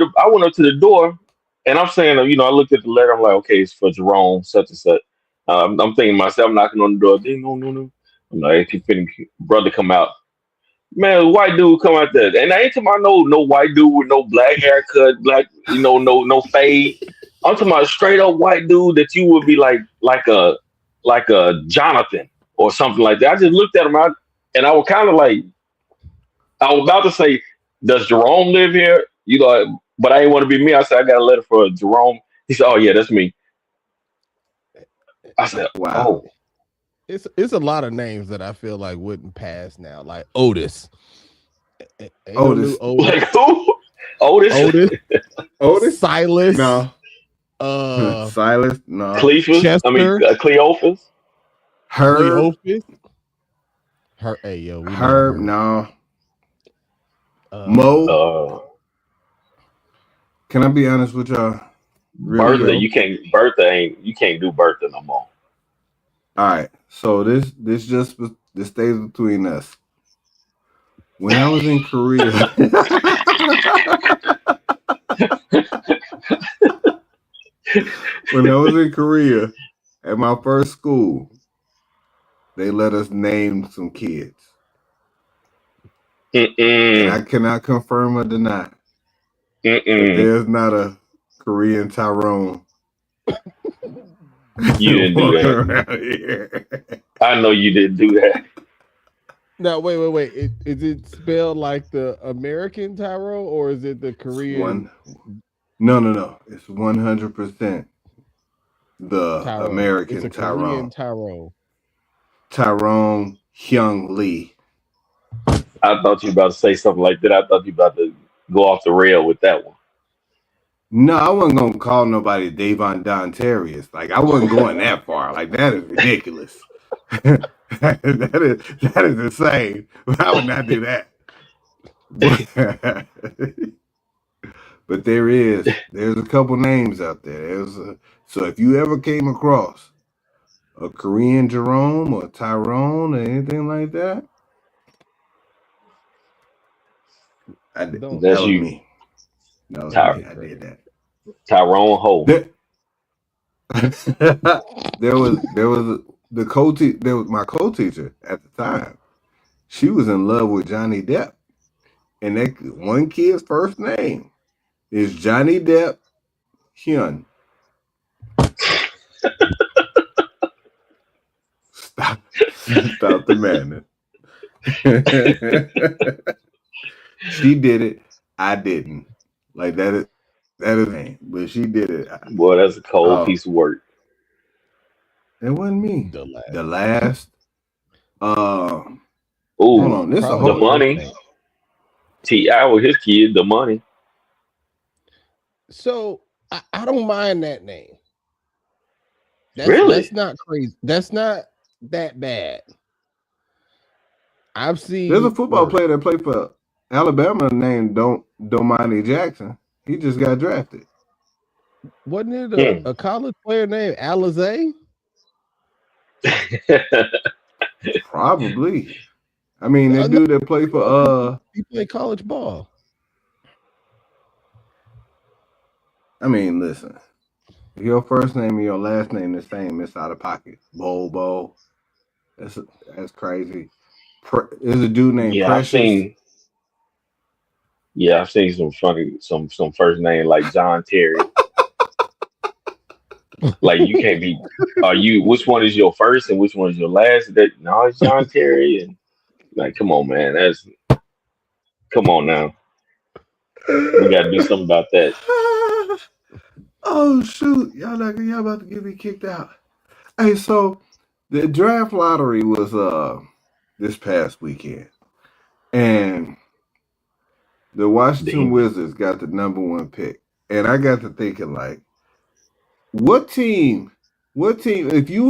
the door, and I'm saying, I looked at the letter. I'm like, okay, it's for Jerome, such and such. I'm thinking to myself, knocking on the door. Ding, no, no, no. I'm like, if any brother come out, man, white dude come out there, and I ain't talking about no white dude with no black haircut, black, no fade. I'm talking about a straight up white dude that you would be like a Jonathan or something like that. I just looked at him out, and I was kind of like, I was about to say, does Jerome live here? But I didn't want to be me. I said, I got a letter for Jerome. He said, oh yeah, that's me. I said, Wow. oh, It's a lot of names that I feel like wouldn't pass now, like Otis. Ain't no new Otis. Like who? Otis? Otis? Silas. No. Silas? No. Cleophas? Chester. Cleophas? Herb? Hey, yo, we know Herb? Herb. No. Mo. Uh, Can I be honest with y'all? Really Bertha, quick? you can't do Bertha no more. All right. So this stays between us. When I was in Korea, at my first school, they let us name some kids. And I cannot confirm or deny that there's not a Korean Tyrone. You didn't do that. I know you didn't do that. Now, wait. Is it spelled like the American Tyrone or is it the Korean? No. It's 100% the Tyrone. American It's a Tyrone. Korean Tyrone. Tyrone Hyung Lee. I thought you were about to say something like that. I thought you were about to go off the rail with that one. No, I wasn't gonna call nobody Davon Dontarius. Like I wasn't going that far. Like that is ridiculous. that is insane. I would not do that. But there's a couple names out there. So if you ever came across a Korean Jerome or Tyrone or anything like that, that was me. That was me. I did that. Tyrone Ho. There was my co-teacher at the time. She was in love with Johnny Depp, and that one kid's first name is Johnny Depp Hyun. Stop the madness. She did it. I didn't. Like that is name, but she did it. Boy, that's a cold piece of work. It wasn't me. The last. Hold on. This a whole the money. T.I. with his kid, the money. So I don't mind that name. Really? That's not crazy. That's not that bad. I've seen. There's a football player that played for Alabama named Domani Jackson. He just got drafted. Wasn't it a college player named Alizé? Probably. I mean, that dude that played for he played college ball. I mean, listen. If your first name and your last name the same, it's out of pocket. Bobo. That's crazy. There's a dude named Precious. I've seen some funny some first name like John Terry. Like you can't be. Which one is your first and which one is your last? No, it's John Terry. And like, come on, man. Come on now. We got to do something about that. Oh shoot! Y'all about to get me kicked out. Hey, so the draft lottery was this past weekend, and the Washington Wizards got the #1 pick, and I got to thinking like, what team? If you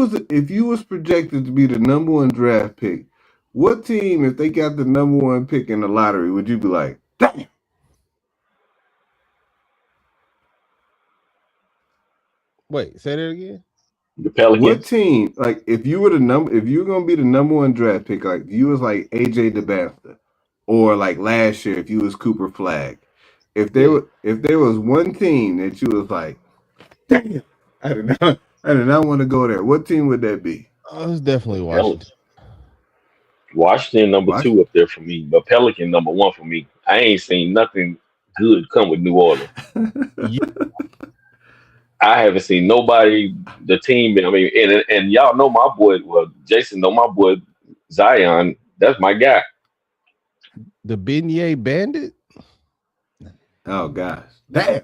was projected to be the #1 draft pick, what team, if they got the #1 pick in the lottery, would you be like, damn? Wait, say that again. The Pelicans. What team? Like, if you were gonna be the #1 draft pick, like you was like AJ DeBasta, or like last year if you was Cooper Flagg, if there was one team that you was like, damn, I did not want to go there. What team would that be? Oh, it was definitely Washington. Washington #2 up there for me, but Pelican #1 for me. I ain't seen nothing good come with New Orleans. I haven't seen nobody, the team. I mean, and y'all know my boy. Well, Jason know my boy Zion. That's my guy. The Beignet Bandit. Oh gosh, damn!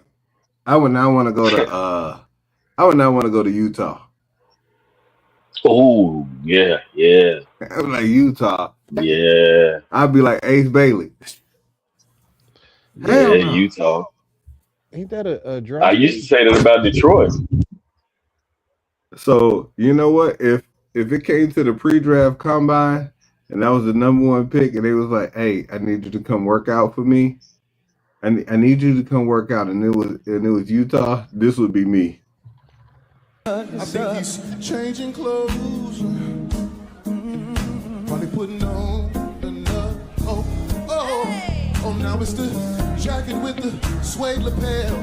I would not want to go to. I would not want to go to Utah. Oh yeah. I'm like Utah. Yeah. I'd be like Ace Bailey. Yeah, Hell no. Utah. Ain't that a dry I used state? to say that about Detroit. So you know what? If it came to the pre-draft combine and that was the number one pick, and they was like, "Hey, I need you to come work out for me. I need you to come work out," and it was Utah, this would be me. I think he's changing clothes. Probably putting on another. Oh, now it's the jacket with the suede lapel.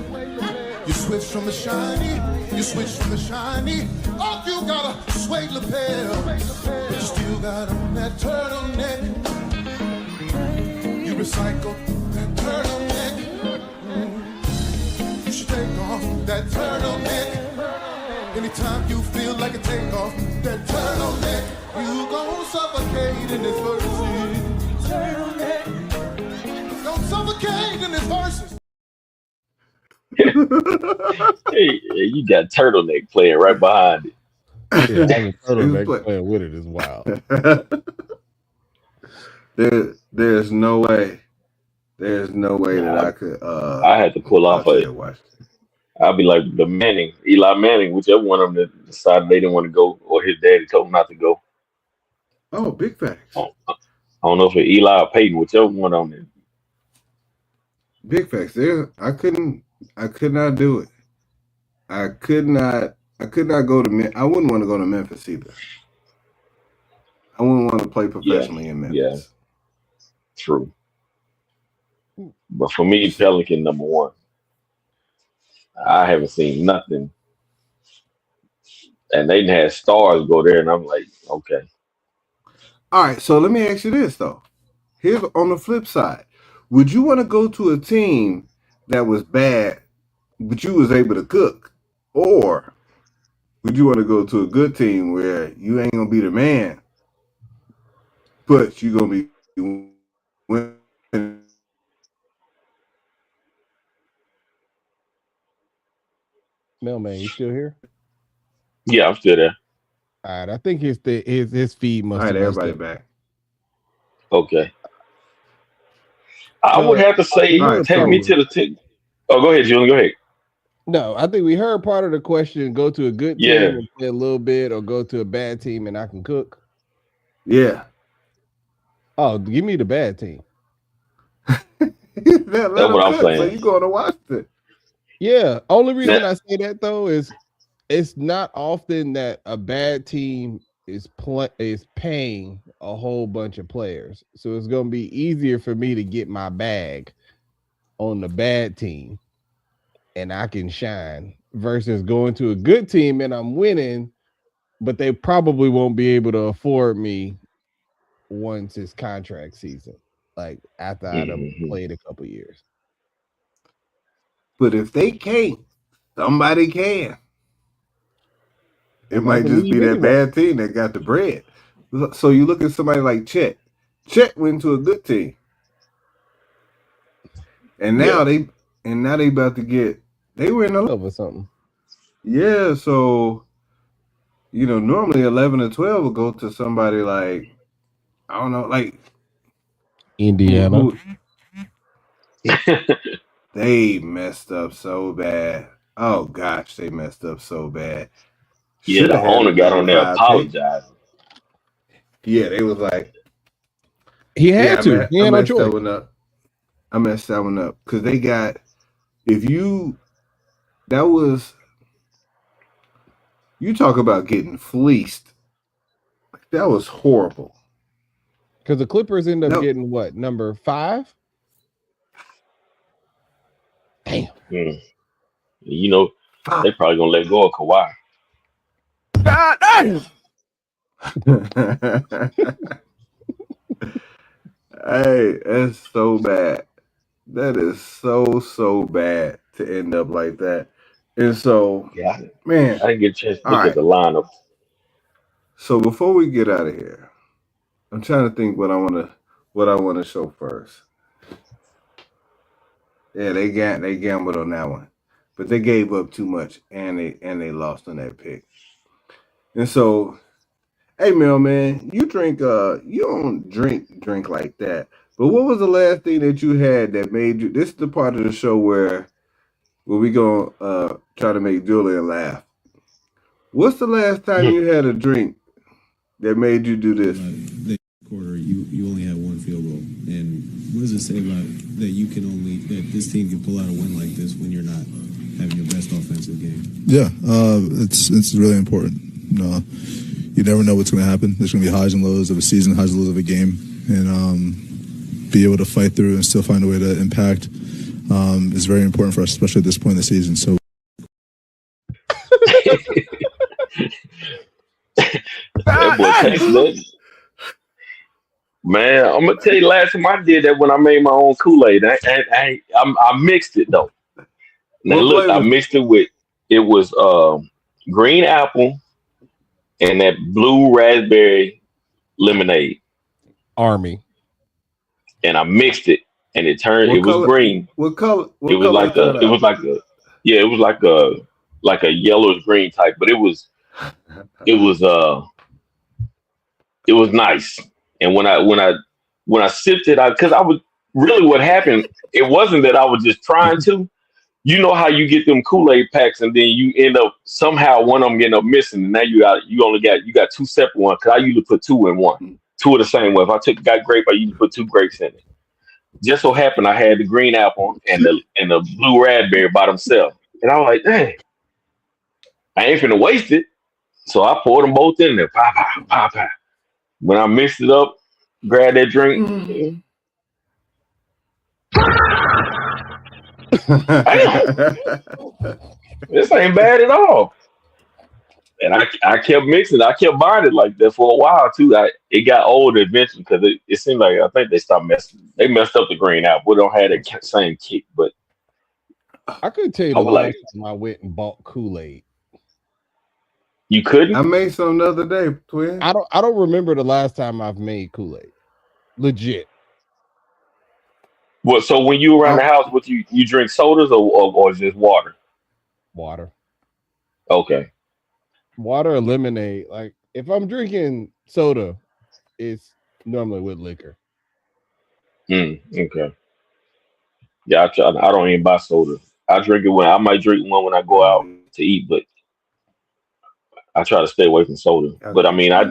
You switch from the shiny. Oh, you got a suede lapel. But you still got on that turtleneck. You recycle that turtleneck. You should take off that turtleneck. Anytime you feel like a takeoff, that turtleneck, you gon' suffocate in this verses. Turtleneck, don't suffocate in this verses. Hey, you got turtleneck playing right behind it. Yeah, having turtleneck playing with it is wild. There's no way. There's no way that I could. I had to pull off of it. I'll be like the Eli Manning, whichever one of them that decided they didn't want to go, or his daddy told him not to go. Oh, big facts. I don't know if it's Eli or Peyton, whichever one on there. Big facts. I could not do it. I could not go to. I wouldn't want to go to Memphis either. I wouldn't want to play professionally in Memphis. Yeah, true. But for me, Pelican number one. I haven't seen nothing, and they had stars go there, and I'm like, okay. All right, so let me ask you this though. Here's on the flip side: would you want to go to a team that was bad, but you was able to cook, or would you want to go to a good team where you ain't gonna be the man, but you gonna be winning? Mailman, you still here? Yeah, I'm still there. All right, I think his feed must. All right, have everybody back. Okay. I would have to say, take me to the team. Oh, go ahead, Julian. Go ahead. No, I think we heard part of the question. Go to a good team and play a little bit, or go to a bad team and I can cook. Yeah. Oh, give me the bad team. That's what I'm saying. So you going to watch it? Yeah. Only reason I say that though is it's not often that a bad team is paying a whole bunch of players. So it's going to be easier for me to get my bag on the bad team and I can shine versus going to a good team and I'm winning, but they probably won't be able to afford me once it's contract season, like after I'd have played a couple years. But if they can't, somebody can. It might just be that bad team that got the bread. So you look at somebody like Chet. Chet went to a good team, and now they about to get. They were in over something. Yeah, so normally 11 or 12 will go to somebody like I don't know, like Indiana. They messed up so bad. Oh gosh, they messed up so bad. Yeah, the owner got on there apologizing. Yeah, they was like, he had to. He had no choice. I messed that one up because they got. You talk about getting fleeced. That was horrible. Because the Clippers end up getting what, number 5? Damn. They probably gonna let go of Kawhi. God damn. Hey, that's so bad. That is so bad to end up like that. And so, man, I didn't get a chance to look at the lineup. So before we get out of here, I'm trying to think what I want to show first. Yeah, they gambled on that one, but they gave up too much, and they lost on that pick. And so, hey, Mel, man, you don't drink like that. But what was the last thing that you had that made you? This is the part of the show where we gonna try to make Julian laugh. What's the last time you had a drink that made you do this? The quarter, you only had one field goal, and what does it say about that this team can pull out a win like this when you're not having your best offensive game? Yeah, it's really important. You never know what's going to happen. There's going to be highs and lows of a season, highs and lows of a game, and be able to fight through and still find a way to impact is very important for us, especially at this point in the season. So. That boy tastes good. Man, I'm gonna tell you, last time I did that when I made my own Kool-Aid. I mixed it though. Now look, I mixed it with green apple and that blue raspberry lemonade. Army. And I mixed it, and it was green. What color? It was like a yellowish green type, but it was nice. And when I sipped it, because I was really what happened. It wasn't that I was just trying to. You know how you get them Kool-Aid packs, and then you end up somehow one of them getting up missing, and now you got two separate ones. Because I usually put two in one, two of the same one. If I got grape, I usually put two grapes in it. Just so happened I had the green apple and the blue raspberry by themselves, and I was like, dang, I ain't finna waste it. So I poured them both in there. Pop, pop, pop, pop. When I mixed it up, grabbed that drink. This ain't bad at all. And I kept mixing. I kept buying it like that for a while too. It got old eventually because it seemed like I think they stopped messing. They messed up the green apple. We don't have that same kick. But I couldn't tell you the last time I went and bought Kool-Aid. You couldn't? I made some the other day, twin. I don't remember the last time I've made Kool-Aid. Legit. What? So when you around the house, what you drink sodas or just water? Water. Okay. Water or lemonade. Like if I'm drinking soda, it's normally with liquor. Okay. Yeah, I don't even buy soda. I drink it I might drink one when I go out to eat, but I try to stay away from soda. But I mean, all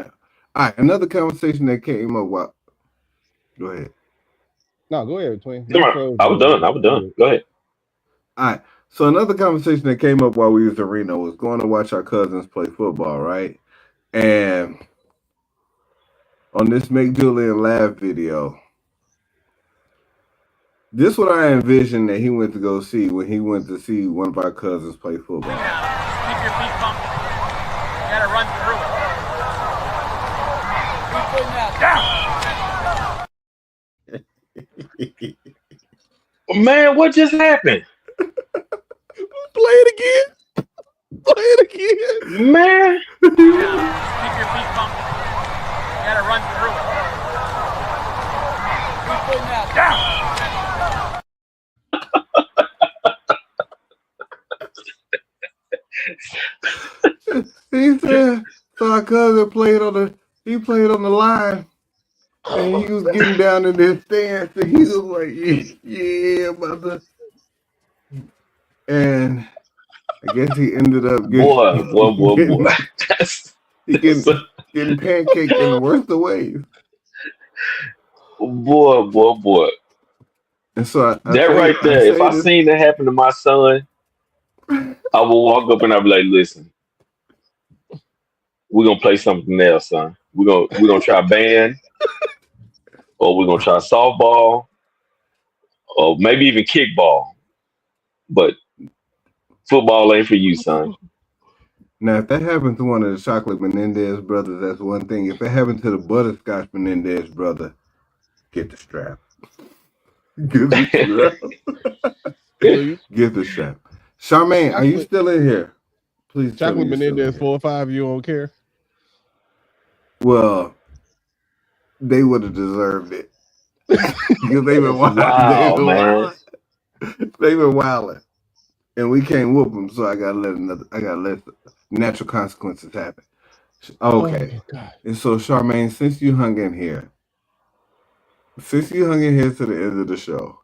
right, another conversation that came up. Wow. Go ahead. No, go ahead, twin. I was done. Go ahead. All right. So another conversation that came up while we was in Reno was going to watch our cousins play football, right? And on this Make Julian Laugh video, this what I envisioned that he went to go see when he went to see one of our cousins play football. Keep your feet pumping. You gotta run through it. Man, what just happened? Play it again. Play it again. Man. Keep your feet pumping. You gotta run through it. He said, so our cousin played on the line, and he was getting down in this stance, and he was like, yeah, mother. And I guess he ended up getting boy. getting pancaked in the worst of ways. Boy. And so if I seen that happen to my son, I will walk up and I'll be like, listen, we're gonna play something else, son. We're gonna try band, or we're gonna try softball, or maybe even kickball. But football ain't for you, son. Now, if that happened to one of the Chocolate Menendez brothers, that's one thing. If it happened to the Butterscotch Menendez brother, get the strap. Get the strap. Charmaine, are you still in here? Please. Chocolate Menendez 4 or 5, you don't care? Well, they would have deserved it. Because they were wild. Man. They were wilding. And we can't whoop them, so I gotta let natural consequences happen. Okay. And so, Charmaine, since you hung in here, Since you hung in here to the end of the show,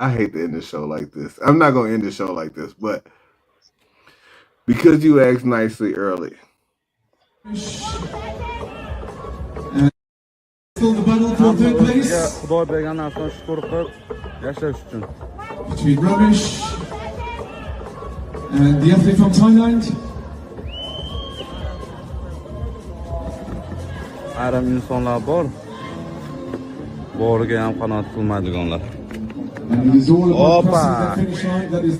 I hate to end the show like this. I'm not going to end the show like this, but because you asked nicely early. The battle for third place between Ramesh and the athlete from Thailand. Ayrim insonlar bor. Boriga ham qanot qilmaydiganlar. And it is all about crossing that finish line. That is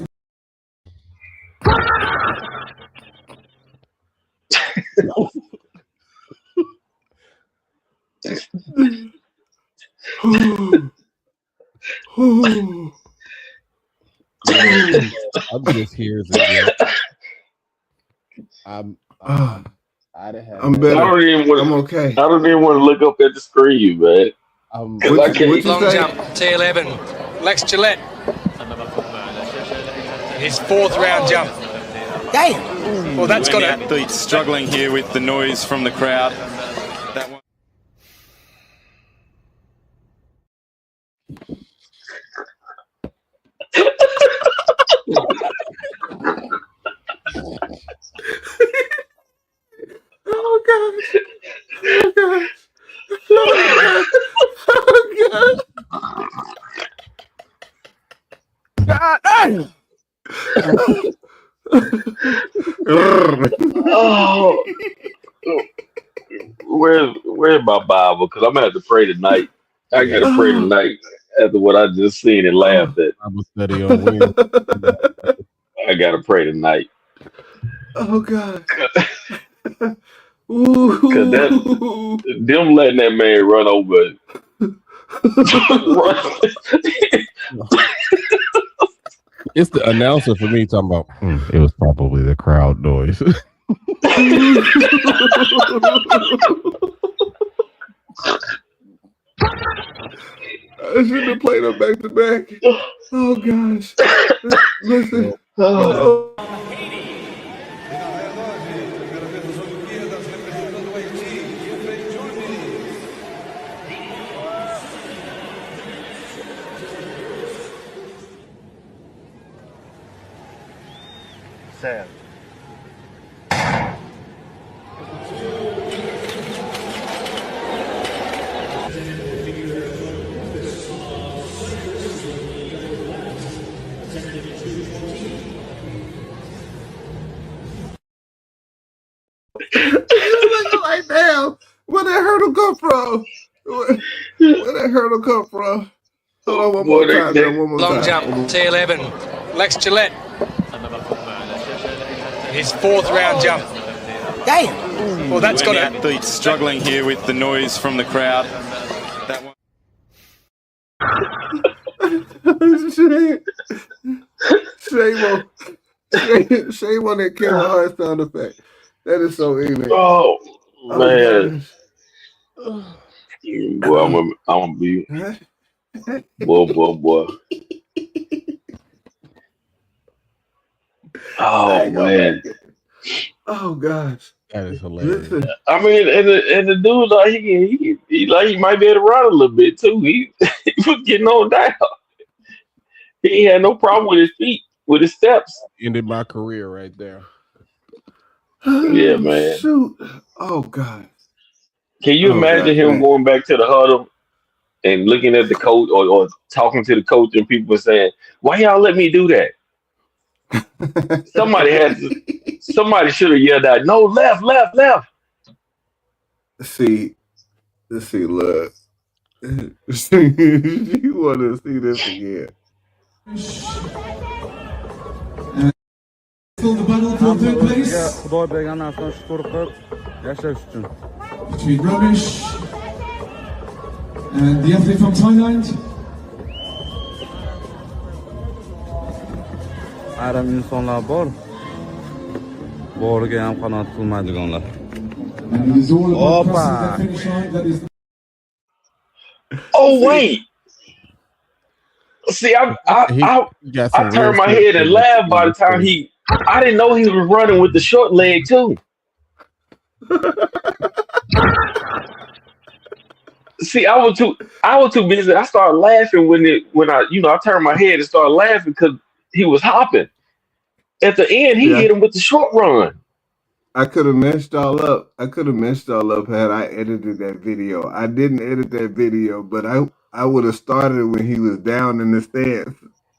I'm just here as a guest. I'm I better. don't even want. I'm okay. I don't even want to look up at the screen, man. What you Long say? jump, T11. Lex Gillette. His fourth round jump. Damn. Well, that's got it. Athletes struggling here with the noise from the crowd. That one. Oh gosh. Oh gosh. Oh, where's my Bible? Because I'm gonna have to pray tonight. I gotta pray tonight after what I just seen and laughed at. Bible study on Wednesday. I gotta pray tonight. Oh god. Cause them letting that man run over. It's the announcer for me talking about. It was probably the crowd noise. I shouldn't have played them back to back. Oh gosh. Listen. Oh. Sam. Like, damn, where that hurdle come from? Where that hurdle come from? Hold on, one more time. Long jump, T11. Lex Gillette. His fourth round jump. Damn. Well, that's got it. Athletes struggling here with the noise from the crowd. That one. Shame on that Kevin Hart sound effect. That is so ignorant. Oh man. Boy, I'm gonna be. Boy. Oh man. Oh gosh. That is hilarious. Listen. I mean, and the dude like he might be able to run a little bit too. He was getting on down. He had no problem with his feet, with his steps. Ended my career right there. Yeah, man. Shoot. Oh god. Can you imagine him going back to the huddle and looking at the coach or talking to the coach and people saying, "Why y'all let me do that?" Somebody should have yelled out, "No, left." See, look. You want to see this again? still the battle for third place between Ramesh and the athlete from Thailand. Ayrim insonlar bor. Boriga ham qanot qilmaydiganlar. And it is all about crossing that finish line. That is. Oh wait. See, I turned my head and laughed by the time I didn't know he was running with the short leg too. See, I was too busy. I started laughing when I turned my head and started laughing because he was hopping. At the end, he Yeah, hit him with the short run. I could have messed all up. I could have messed all up had I edited that video. I didn't edit that video, but I would have started when he was down in the stands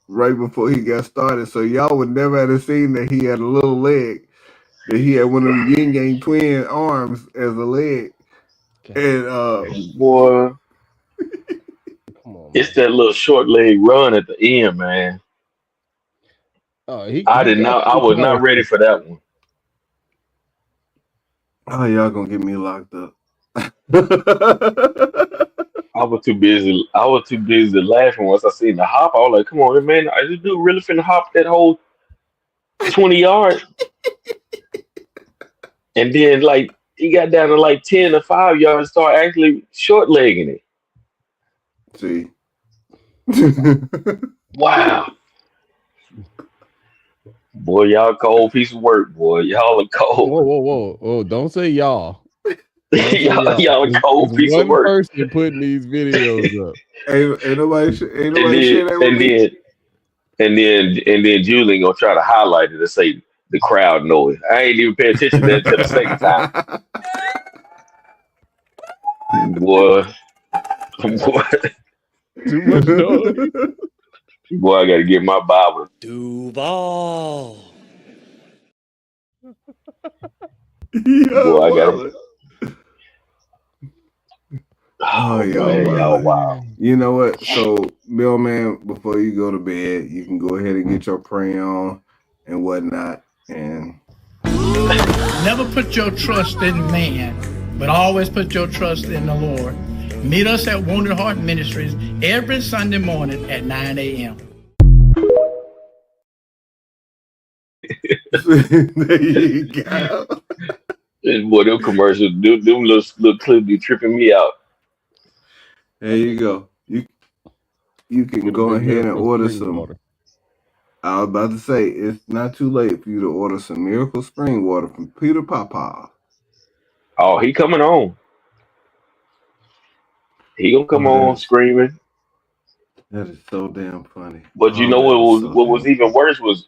right before he got started. So y'all would never have seen that he had a little leg, that he had one of them yin yang twin arms as a leg. And Boy, Come on, it's man. that little short leg run at the end, man. Oh, he got I some was not ready powerful. for that one. oh, y'all gonna get me locked up. I was too busy laughing once I seen the hop. I was like, "Come on, man! Is this dude really finna hop that whole 20 yards?" And then like he got down to like 10 or 5 yards, and started actually short legging it. See. Wow, boy, y'all cold piece of work, boy. Y'all are cold. Whoa! Don't say y'all. Don't say y'all a cold It's piece of one work. person putting these videos up. Ain't nobody And share that with me. and then Julian gonna try to highlight it and say the crowd noise. I ain't even pay attention to that till the second time. Boy, boy, Too much noise. boy, I gotta get my Bible. Duval. Boy, I gotta. Oh, y'all wow. You know what? So, Bill, man, before you go to bed, you can go ahead and get your prayer on and whatnot. And Never put your trust in man, but always put your trust in the Lord. Meet us at Wounded Heart Ministries every Sunday morning at 9 a.m. there you go. And boy, them commercials, them little clips be tripping me out. There you go. You can go ahead and order some. Water. I was about to say, it's not too late for you to order some Miracle Spring Water from Peter Papa. Oh, he coming on. He gonna come on screaming. That is so damn funny. But you know what was even worse was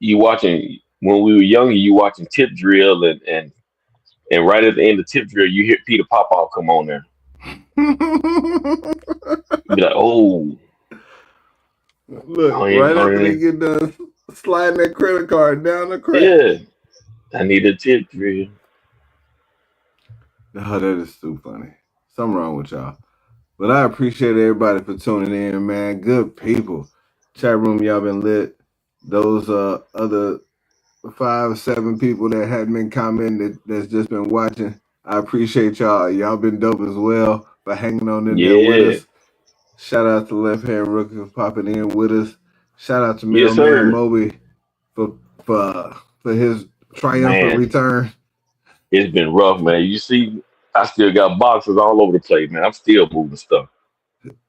you watching when we were younger, you watching Tip Drill and right at the end of Tip Drill you hear Peter Popoff come on there. Be like, oh, look, right after they get done sliding that credit card down the crack. Yeah, I need a Tip Drill. Oh, that is too funny. Something wrong with y'all. But I appreciate everybody for tuning in, man. Good people. Chat room, y'all been lit. Those other 5-7 people that hadn't been commenting that's just been watching. I appreciate y'all. Y'all been dope as well for hanging on in there with us. Shout out to Left Hand Rookie for popping in with us. Shout out to Mailman Moby for his triumphant return. It's been rough, man. You see, I still got boxes all over the place, man. I'm still moving stuff.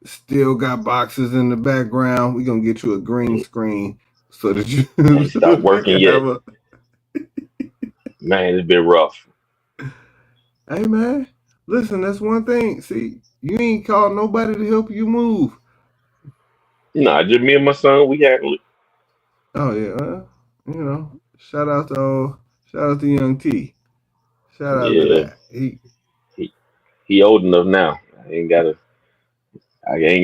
Still got boxes in the background. We're gonna get you a green screen so that you stop working yet. Man, it's been rough. Hey man, listen, that's one thing. See, you ain't called nobody to help you move. Nah, just me and my son, we handle it. Oh yeah, you know, shout out to Young T. Shout out to that. He old enough now. I ain't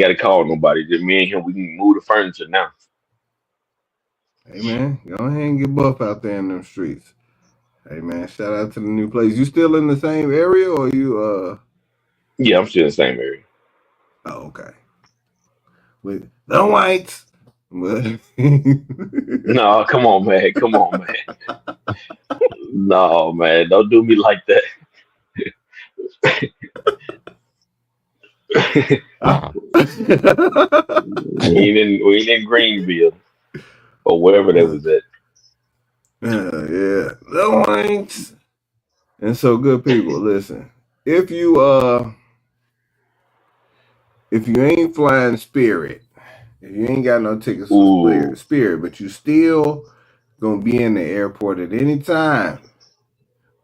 gotta call nobody. Just me and him, we can move the furniture now. Hey man, go ahead and get buff out there in them streets. Hey man, shout out to the new place. You still in the same area or you Yeah, I'm still in the same area. Oh, okay. With the whites. No, come on, man. Come on, man. No, man. Don't do me like that. we ain't in Greenville or wherever that was at. Yeah, the whites. And so, good people, listen. If you ain't flying Spirit, if you ain't got no tickets for Spirit, but you still gonna be in the airport at any time,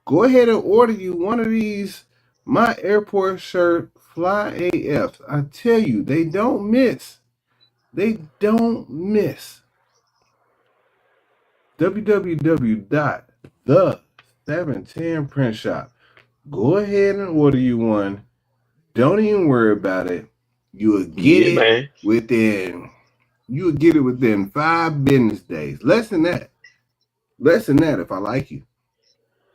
go ahead and order you one of these My Airport shirt Fly AF. I tell you, they don't miss. They don't miss. www.the710printshop. Go ahead and order you one. Don't even worry about it. You will get within 5 business days. Less than that. Less than that if I like you.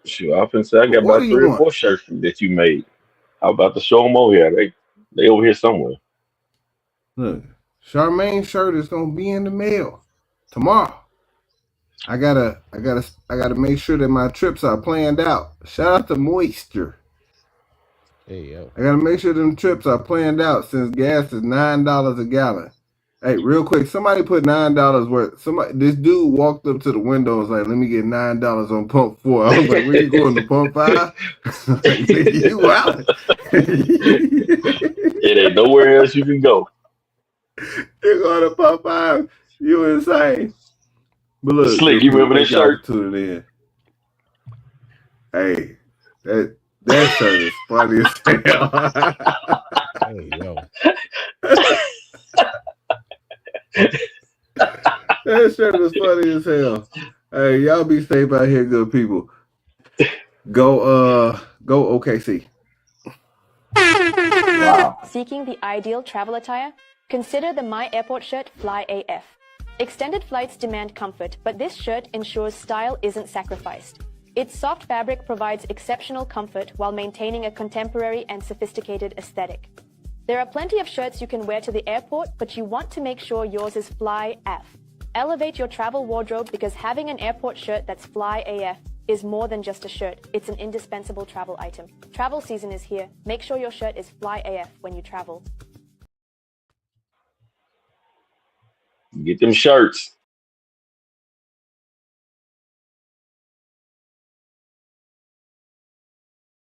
Sure, I can say I got What about do you 3 or want? 4 shirts that you made. I'm about to show them over here. They over here somewhere. Look, Charmaine's shirt is gonna be in the mail tomorrow. I gotta make sure that my trips are planned out. Shout out to Moisture. Hey yo. I gotta make sure them trips are planned out since gas is $9 a gallon. Hey, real quick, somebody put $9 worth. This dude walked up to the window and was like, "Let me get $9 on pump 4." I was like, "Where you going to pump 5?" Like, you out? It ain't nowhere else you can go. You're going to pump 5? You insane? But look, Slick, you remember that thank y'all shirt? for tuning in. Hey, that shirt is funny as hell. Hey yo. That shirt is funny as hell. Hey, y'all be safe out here, good people. Go OKC. Wow. Seeking the ideal travel attire? Consider the My Airport shirt Fly AF. Extended flights demand comfort, but this shirt ensures style isn't sacrificed. Its soft fabric provides exceptional comfort while maintaining a contemporary and sophisticated aesthetic. There are plenty of shirts you can wear to the airport, but you want to make sure yours is Fly AF. Elevate your travel wardrobe because having an airport shirt that's Fly AF is more than just a shirt. It's an indispensable travel item. Travel season is here. Make sure your shirt is Fly AF when you travel. Get them shirts.